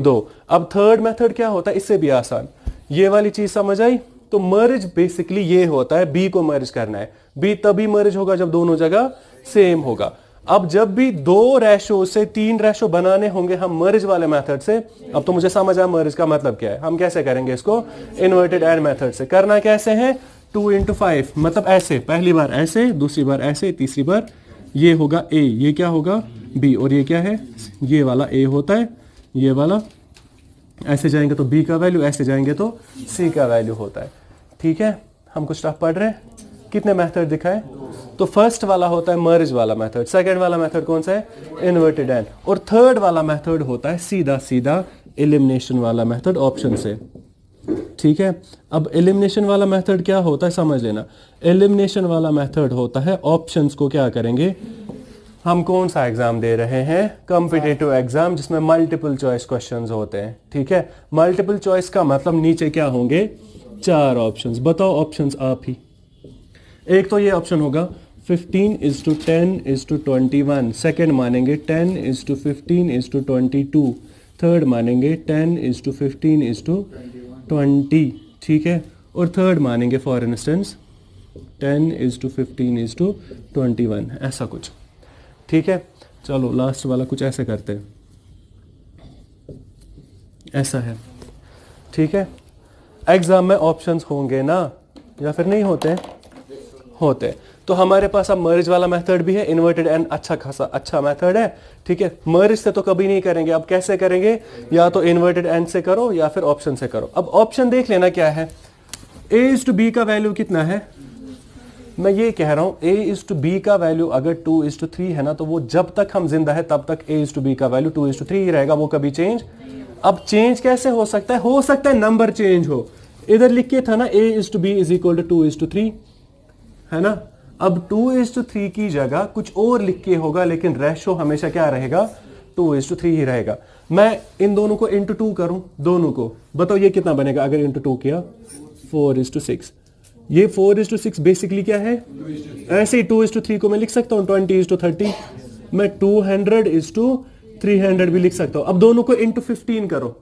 2। अब थर्ड मेथड क्या होता है, इससे भी आसान, ये वाली चीज समझ आई। तो मर्ज बेसिकली ये होता है, बी को मर्ज करना है। बी तभी मर्ज होगा जब दोनों जगह सेम होगा। अब जब भी 2 रेशो से 3 रेशो बनाने होंगे हम मर्ज वाले मेथड से। अब तो मुझे समझ आया मर्ज का मतलब क्या है। हम कैसे करेंगे इसको, इन्वर्टेड एंड मेथड से। करना कैसे है, 2 into 5, मतलब ऐसे, पहली बार ऐसे, दूसरी बार ऐसे, तीसरी बार ये होगा ए, ये क्या होगा बी, और ये क्या है, ये वाला ए होता है, ये वाला ऐसे जाएंगे तो बी का वैल्यू, ऐसे जाएंगे तो सी का वैल्यू होता है। ठीक है, हम कुछ स्टफ पढ़ रहे हैं। कितने मेथड दिखाए, तो फर्स्ट वाला होता है मर्ज वाला मेथड, सेकंड वाला मेथड कौन सा है, इन्वर्टेड एंड, और थर्ड वाला मेथड होता है सीधा सीधा एलिमिनेशन वाला मेथड ऑप्शन से। ठीक है, अब एलिमिनेशन वाला मेथड क्या होता है समझ लेना। एलिमिनेशन वाला मेथड होता है ऑप्शंस को क्या करेंगे, हम कौन सा एग्जाम दे रहे हैं, कॉम्पिटिटिव एग्जाम, जिसमें मल्टीपल चॉइस क्वेश्चंस होते हैं। ठीक है, मल्टीपल चॉइस का मतलब नीचे क्या होंगे, 4 ऑप्शंस। बताओ ऑप्शंस आप ही। एक तो ये ऑप्शन होगा 15:10:21, सेकंड मानेंगे 10:15:22, थर्ड मानेंगे 10:15:20। ठीक है, और थर्ड मानेंगे फॉर इंस्टेंस 10:15:21, ऐसा कुछ। ठीक है, चलो लास्ट वाला कुछ ऐसे करते हैं, ऐसा है। ठीक है, एग्जाम में ऑप्शंस होंगे ना, या फिर नहीं होते, होते। तो हमारे पास अब मर्ज वाला मेथड भी है, इन्वर्टेड एंड अच्छा खासा अच्छा मेथड है। ठीक है, मर्ज से तो कभी नहीं करेंगे, अब कैसे करेंगे, या तो इन्वर्टेड एंड से करो या फिर ऑप्शन से करो। अब ऑप्शन देख लेना क्या है, a/b का वैल्यू कितना है, मैं ये कह रहा हूं a/b का वैल्यू अगर 2:3 है ना, तो वो जब तक हम जिंदा है तब तक a/b का वैल्यू 2:3 ही रहेगा, वो कभी चेंज। अब चेंज कैसे हो सकता है नंबर चेंज हो। इधर लिख के था ना a/b इज इक्वल टू 2:3, है ना। अब 2:3 की जगह कुछ और लिख के होगा, लेकिन रेशो हमेशा क्या रहेगा, 2:3 ही रहेगा। मैं इन दोनों को इंटू 2 करूं, दोनों को, बताओ ये कितना बनेगा अगर इंटू 2 किया, 4:6। ये 4:6 बेसिकली क्या है, ऐसे ही 2:3 को मैं लिख सकता हूं 20:30, मैं 200:300 भी लिख सकता हूं। अब दोनों को इंटू 15 करो,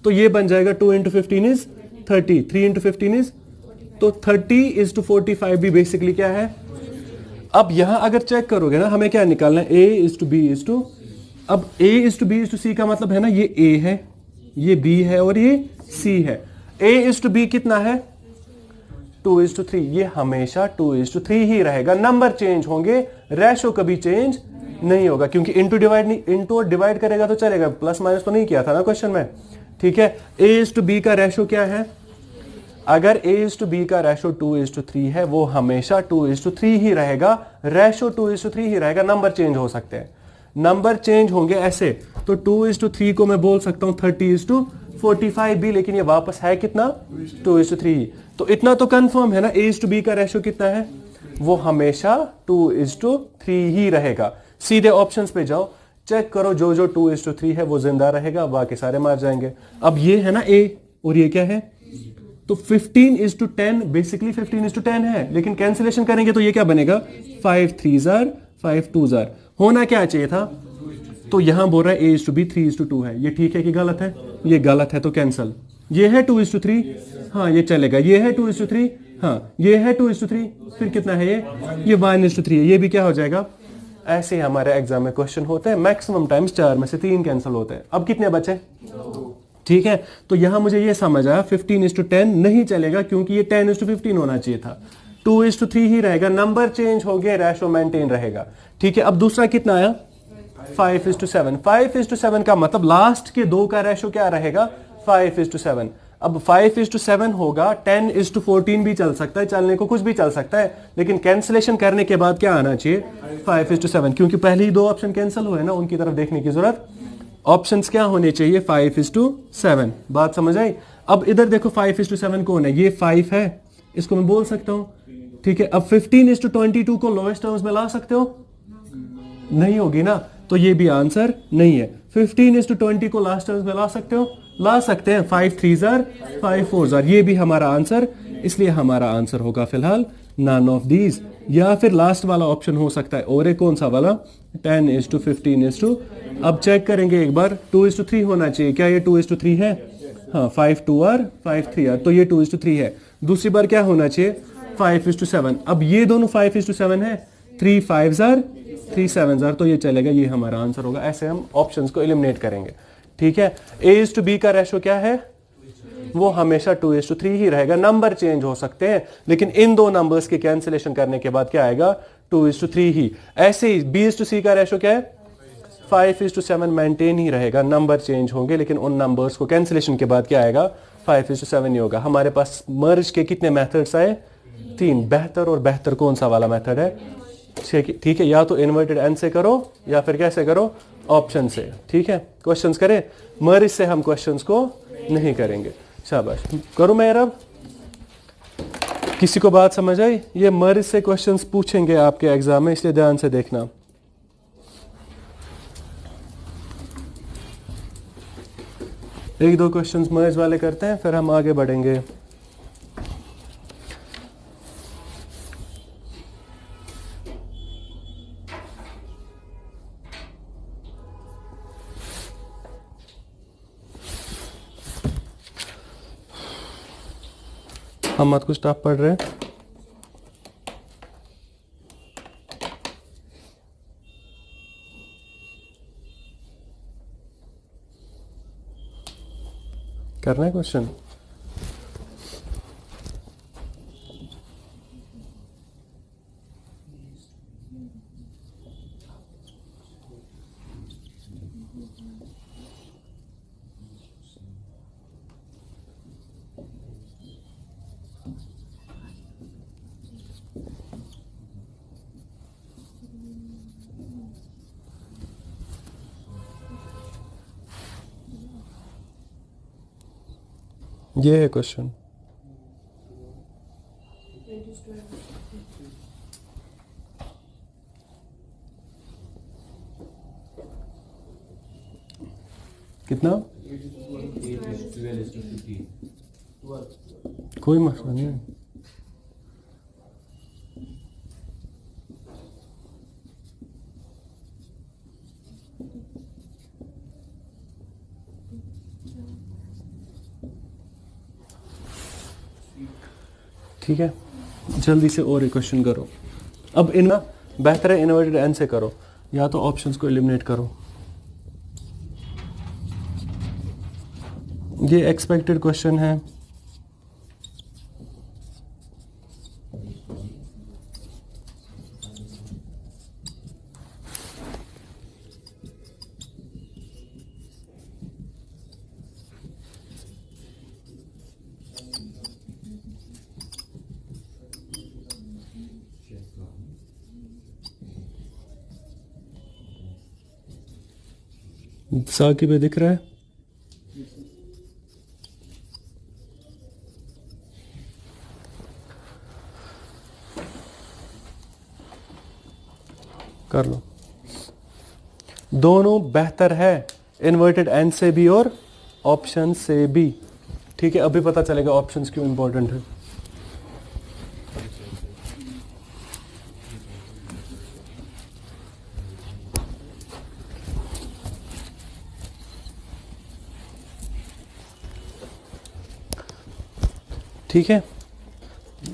तो ये बन जाएगा 2 into 15 is 30, 3 into 15 is, तो 30:45 भी बेसिकली क्या है। अब यहां अगर चेक करोगे ना, हमें क्या निकालना है, a/b/, अब a/b/c का मतलब है ना, ये a है, ये b है और ये c है। a/b कितना है, 2:3, ये हमेशा 2:3 ही रहेगा। नंबर चेंज होंगे, रेशो कभी चेंज नहीं होगा, क्योंकि इंटू डिवाइड नहीं, इंटू और डिवाइड करेगा तो चलेगा, प्लस माइनस तो नहीं किया था ना क्वेश्चन में। ठीक है, a/b का रेशो क्या है, अगर a/b का रेशो 2:3 है, वो हमेशा 2:3 ही रहेगा, रेशो 2:3 ही रहेगा। नंबर चेंज हो सकते हैं, नंबर चेंज होंगे ऐसे, तो 2:3 को मैं बोल सकता हूं 30:45 भी, लेकिन ये वापस है कितना, 2:3। तो इतना तो कंफर्म है ना, a/b का रेशो कितना है, वो हमेशा 2:3 ही रहेगा। सीधे ऑप्शंस पे जाओ, चेक करो, जो जो 2:3 है वो जिंदा रहेगा, बाकी सारे मार जाएंगे। अब ये है ना a, और ये क्या है, तो 15:10, बेसिकली 15:10 है, लेकिन कैंसिलेशन करेंगे तो ये क्या बनेगा, 5 3s are 5 2s are। होना क्या चाहिए था, तो यहां बोल रहा है a/b 3:2 है, ये ठीक है कि गलत है, ये गलत है तो कैंसल। ये है 2:3, हाँ ये चलेगा, ये है 2:3, हाँ ये है 2:3, फिर कितना है ये 1:3 है, ये भी क्या हो जाएगा। ऐसे ही हमारे एग्जाम में क्वेश्चन होते हैं, मैक्सिमम टाइम्स 4 में से 3 कैंसिल होते हैं। अब कितने बचे, ठीक है, तो यहां मुझे ये समझ आया 15:10 नहीं चलेगा, क्योंकि ये 10:15 होना चाहिए था, 2:3 ही रहेगा। नंबर चेंज हो गया, रेशो मेंटेन रहेगा। ठीक है, अब दूसरा कितना आया, 5:7। 5:7 का मतलब लास्ट के 2 का रेशो क्या रहेगा, 5:7। अब 5:7 होगा, 10:14 भी चल सकता है, चलने को कुछ भी चल सकता है, लेकिन कैंसिलेशन करने के बाद क्या आना चाहिए, 5:7, क्योंकि पहले ही 2 ऑप्शन कैंसिल हुए ना, उनकी तरफ देखने की जरूरत। ऑप्शंस क्या होने चाहिए, 5:7। बात समझ आई। अब इधर देखो 5:7 कौन है, ये 5 है, इसको मैं बोल सकता हूं। ठीक है, अब 15:22 को लोएस्ट टर्म्स में ला सकते हो, नहीं होगी ना, तो ये भी आंसर नहीं है। 15:20 को लास्ट टर्म्स में ला सकते हो, ला सकते हैं, 5 3s are 5 4s are, ये भी हमारा आंसर, इसलिए हमारा आंसर होगा फिलहाल नन ऑफ दीज, या फिर लास्ट वाला ऑप्शन हो सकता है, और एक कौन सा वाला, 10:15:, अब चेक करेंगे एक बार, 2:3 होना चाहिए, क्या ये 2:3 है? हाँ, 5:2 5:3 तो ये 2:3 है। दूसरी बार क्या होना चाहिए, 5:7। अब ये दोनों 5:7 है, 3 5s 3 7s, तो ये चलेगा, ये हमारा आंसर होगा। ऐसे हम ऑप्शंस को एलिमिनेट करेंगे, ठीक है। A:B का रेशो क्या है, वो हमेशा 2:3 ही रहेगा। नंबर चेंज हो सकते हैं, लेकिन इन दो नंबर्स के कैंसिलेशन करने के बाद क्या आएगा, 2:3 ही। ऐसे ही B:C का रेशो क्या है, 5:7 मेंटेन ही रहेगा। नंबर चेंज होंगे, लेकिन उन नंबर्स को कैंसिलेशन के बाद क्या आएगा, 5:7 ही होगा। हमारे पास मर्ज के कितने मेथड्स आए, 3। बेहतर और बेहतर कौन सा वाला मेथड है, ठीक है। या तो इन्वर्टेड एन से करो, या फिर कैसे करो, ऑप्शन से, ठीक है। क्वेश्चंस करें, मर्ज से हम क्वेश्चंस को नहीं करेंगे। शाबाश, करूं मैं अब? किसी को बात समझ आई? ये मर्ज से क्वेश्चंस पूछेंगे आपके एग्जाम में, इसलिए ध्यान से देखना। एक दो क्वेश्चंस मर्ज वाले करते हैं, फिर हम आगे बढ़ेंगे। हम मत कुछ टफ पढ़ रहे हैं। करना है क्वेश्चन? ये है क्वेश्चन। कितना? कोई मसला नहीं है। ठीक है, जल्दी से और एक क्वेश्चन करो। अब इन बेहतर है इन्वर्टेड एन से करो, या तो ऑप्शंस को एलिमिनेट करो। ये एक्सपेक्टेड क्वेश्चन है। साकी पे दिख रहा है? कर लो। दोनों बेहतर है, इन्वर्टेड एन से भी और ऑप्शन से भी। ठीक है, अभी पता चलेगा ऑप्शंस क्यों इंपॉर्टेंट है। ठीक है,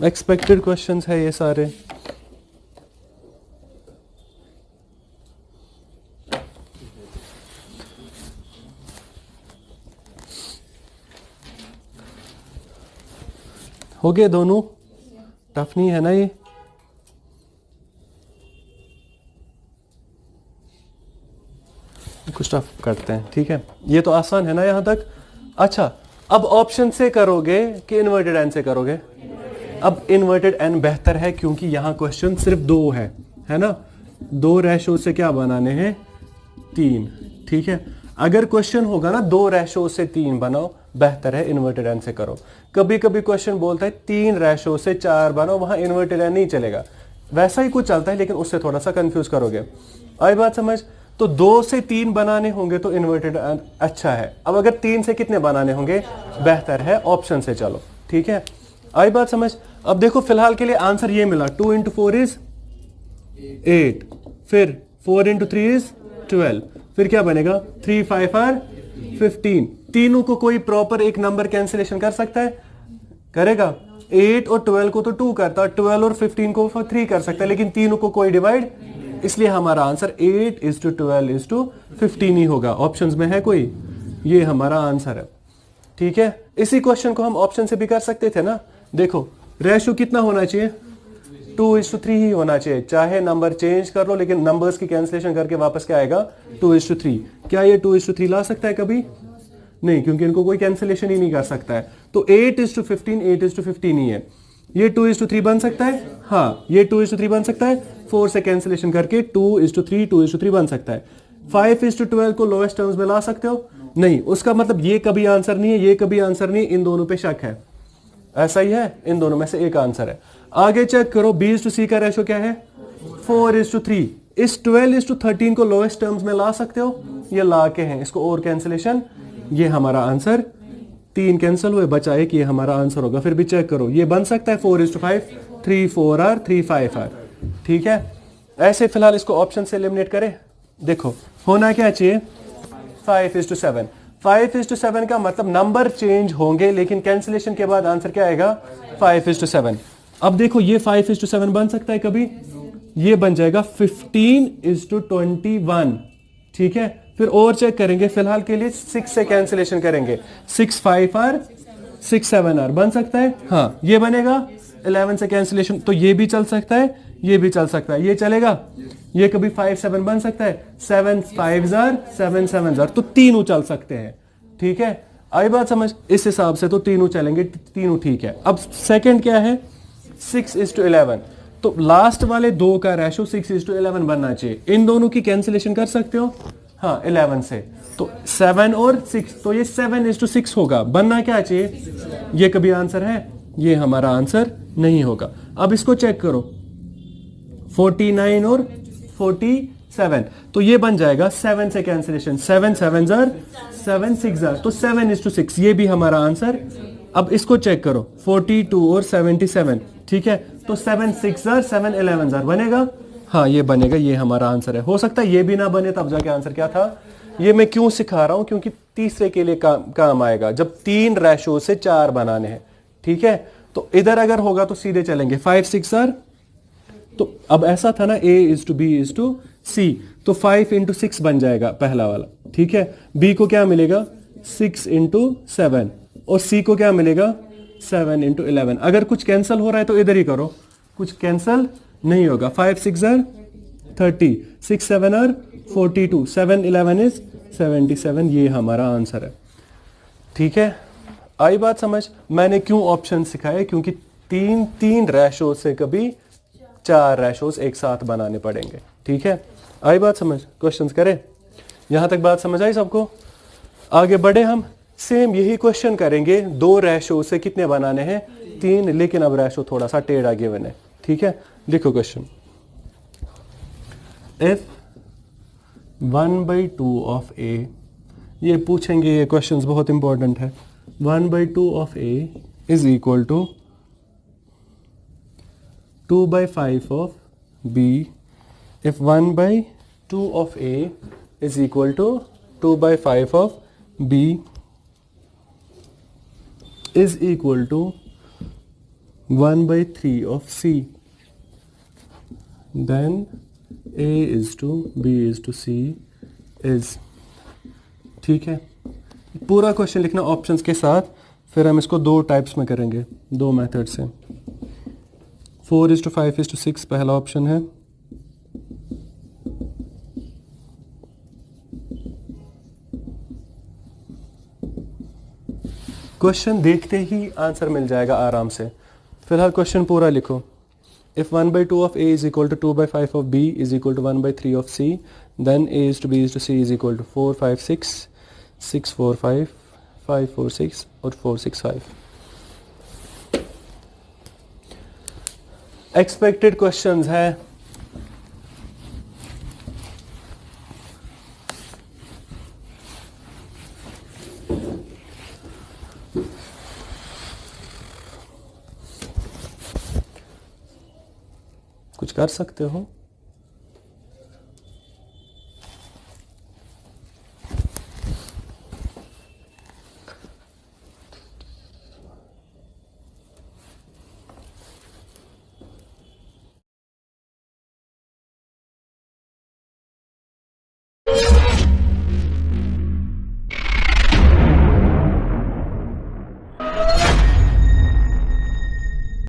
एक्सपेक्टेड क्वेश्चंस है ये सारे। हो गए दोनों? टफ नहीं है ना ये? कुछ टफ करते हैं, ठीक है। ये तो आसान है ना यहां तक? अच्छा, अब ऑप्शन से करोगे कि इन्वर्टेड एन से करोगे? अब इन्वर्टेड एन बेहतर है, क्योंकि यहां क्वेश्चन सिर्फ दो है ना। दो रेशो से क्या बनाने हैं? 3। ठीक है, अगर क्वेश्चन होगा ना 2 रेशो से 3 बनाओ, बेहतर है इन्वर्टेड एन से करो। कभी कभी क्वेश्चन बोलता है 3 रेशो से 4 बनाओ, वहां इन्वर्टेड एन नहीं चलेगा। वैसा ही कुछ चलता है, लेकिन उससे थोड़ा सा कंफ्यूज करोगे। आई बात समझ? तो 2 से 3 बनाने होंगे तो इन्वर्टेड एन अच्छा है। अब अगर 3 से कितने बनाने होंगे? बेहतर है ऑप्शन से चलो। ठीक है, आई बात समझ? अब देखो फिलहाल के लिए आंसर ये मिला, 2 इंटू 4 इज 8, फिर 4 इंटू 3 इज 12, फिर क्या बनेगा 3 5 आर 15। तीनों को कोई प्रॉपर एक नंबर कैंसिलेशन कर सकता है? करेगा? 8 और 12 को तो 2 करता है, 12 और 15 को 3 कर सकता है, लेकिन तीनों को कोई डिवाइड, इसलिए हमारा आंसर 8:12:15 ही होगा। ऑप्शंस में है कोई? ये हमारा आंसर है। ठीक है, इसी क्वेश्चन को हम ऑप्शन से भी कर सकते थे ना। देखो रेशो कितना होना चाहिए? 2:3 ही होना चाहिए, चाहे नंबर चेंज कर लो, लेकिन नंबर्स की कैंसिलेशन करके वापस क्या आएगा? 2:3। क्या ये 2:3 ला सकता है कभी? नहीं, क्योंकि इनको कोई कैंसिलेशन ही नहीं कर सकता है। तो 8:15 8:15 ही है। ये 2:3 बन सकता है? हाँ, ये 2:3 बन सकता है। 4 से कैंसिलेशन करके 2:3 बन सकता है। 5:12 को लोएस्ट टर्म्स में ला सकते हो? नहीं, उसका मतलब ये कभी आंसर नहीं है, ये कभी आंसर नहीं है, इन दोनों पे शक है। ऐसा ही है, इन दोनों में से एक आंसर है। आगे चेक करो, B:C का रेशो क्या है? 4:3। इस 12:13 को लोएस्ट टर्म्स में ला सकते हो? ये ला के हैं, इसको और कैंसिलेशन, ये हमारा आंसर। 3 कैंसिल हुए, बचा एक, ये हमारा आंसर होगा। फिर भी चेक करो, ये बन सकता है 4:5, 3 4 आर 3 5 आर। ठीक है, ऐसे फिलहाल इसको ऑप्शन से एलिमिनेट करें। देखो होना क्या चाहिए? 5:7। 5:7 का मतलब नंबर चेंज होंगे, लेकिन कैंसिलेशन के बाद आंसर क्या आएगा? 5:7। अब देखो ये 5:7 बन सकता है कभी? ये बन जाएगा 15:21। ठीक है, फिर और चेक करेंगे, फिलहाल के लिए 6 से कैंसिलेशन करेंगे। 6 5 आर 6 7 आर बन सकता है? हाँ, ये बनेगा। 11 से कैंसिलेशन, तो ये भी चल सकता है, ये भी चल सकता है, ये चलेगा। ये कभी 5 7 बन सकता है। 7 5 आर 7 7 आर, तो तीनों चल सकते हैं। ठीक है, आई बात समझ? इस हिसाब से तो तीनों चलेंगे, तीनों ठीक है। अब सेकंड क्या है? 6:11। तो लास्ट वाले दो का रेशो 6:11 बनना चाहिए। इन दोनों की कैंसिलेशन कर सकते हो? हाँ, 11 से। तो 7 और 6, तो ये 7:6 होगा। बनना क्या चाहिए? ये कभी आंसर है? ये हमारा आंसर नहीं होगा। अब इसको चेक करो, 49 और 47, तो ये बन जाएगा 7 से कैंसिलेशन। 7 7 आर 7 6 आर, तो 7:6, ये भी हमारा आंसर। अब इसको चेक करो, 42 और 77। ठीक है, तो 7 6 आर 7 11 आर बनेगा। हाँ, ये बनेगा, ये हमारा आंसर है। हो सकता है ये भी ना बने, तब जाके आंसर क्या था। ये मैं क्यों सिखा रहा हूं? क्योंकि तीसरे के लिए काम आएगा, जब 3 रेशो से 4 बनाने हैं। ठीक है, तो इधर अगर होगा तो सीधे चलेंगे 5 6 आर। तो अब ऐसा था ना, A:B:C, तो 5 × 6 बन जाएगा पहला वाला। ठीक है, B को क्या मिलेगा? 6 × 7, और C को क्या मिलेगा? 7 × 11। अगर कुछ कैंसिल हो रहा है तो इधर ही करो, कुछ कैंसिल नहीं होगा। 5 6 आर 30, 6 7 आर 42, 7 11 इज 77, ये हमारा आंसर है। ठीक है, आई बात समझ? मैंने क्यों ऑप्शन सिखाए? क्योंकि 3 रेशो से कभी 4 रेशोज एक साथ बनाने पड़ेंगे। ठीक है, आई बात समझ? क्वेश्चंस करें? यहां तक बात समझ आई सबको? आगे बढ़े हम, सेम यही क्वेश्चन करेंगे। 2 रेशो से कितने बनाने हैं? 3, लेकिन अब रेशो थोड़ा सा टेढ़ा गिवन है। ठीक है, देखो क्वेश्चन, इफ 1/2 ऑफ ए, ये पूछेंगे, ये क्वेश्चंस बहुत इंपॉर्टेंट है। 1/2 of A is equal to 2/5 of B. If 1/2 of A is equal to 2/5 of B is equal to 1/3 of C, then A is to B is to C is। ठीक है, पूरा question लिखना options के साथ, फिर हम इसको 2 types में करेंगे, 2 मेथड से। 4:5:6 पहला ऑप्शन है, क्वेश्चन देखते ही आंसर मिल जाएगा आराम से। फिलहाल क्वेश्चन पूरा लिखो। If 1/2 of A is equal to 2/5 of B is equal to 1/3 of C, then A is to B is to C is equal to 4 5 6 6 4 5 5 4 6 और 4 6 5। एक्सपेक्टेड क्वेश्चंस है। कर सकते हो।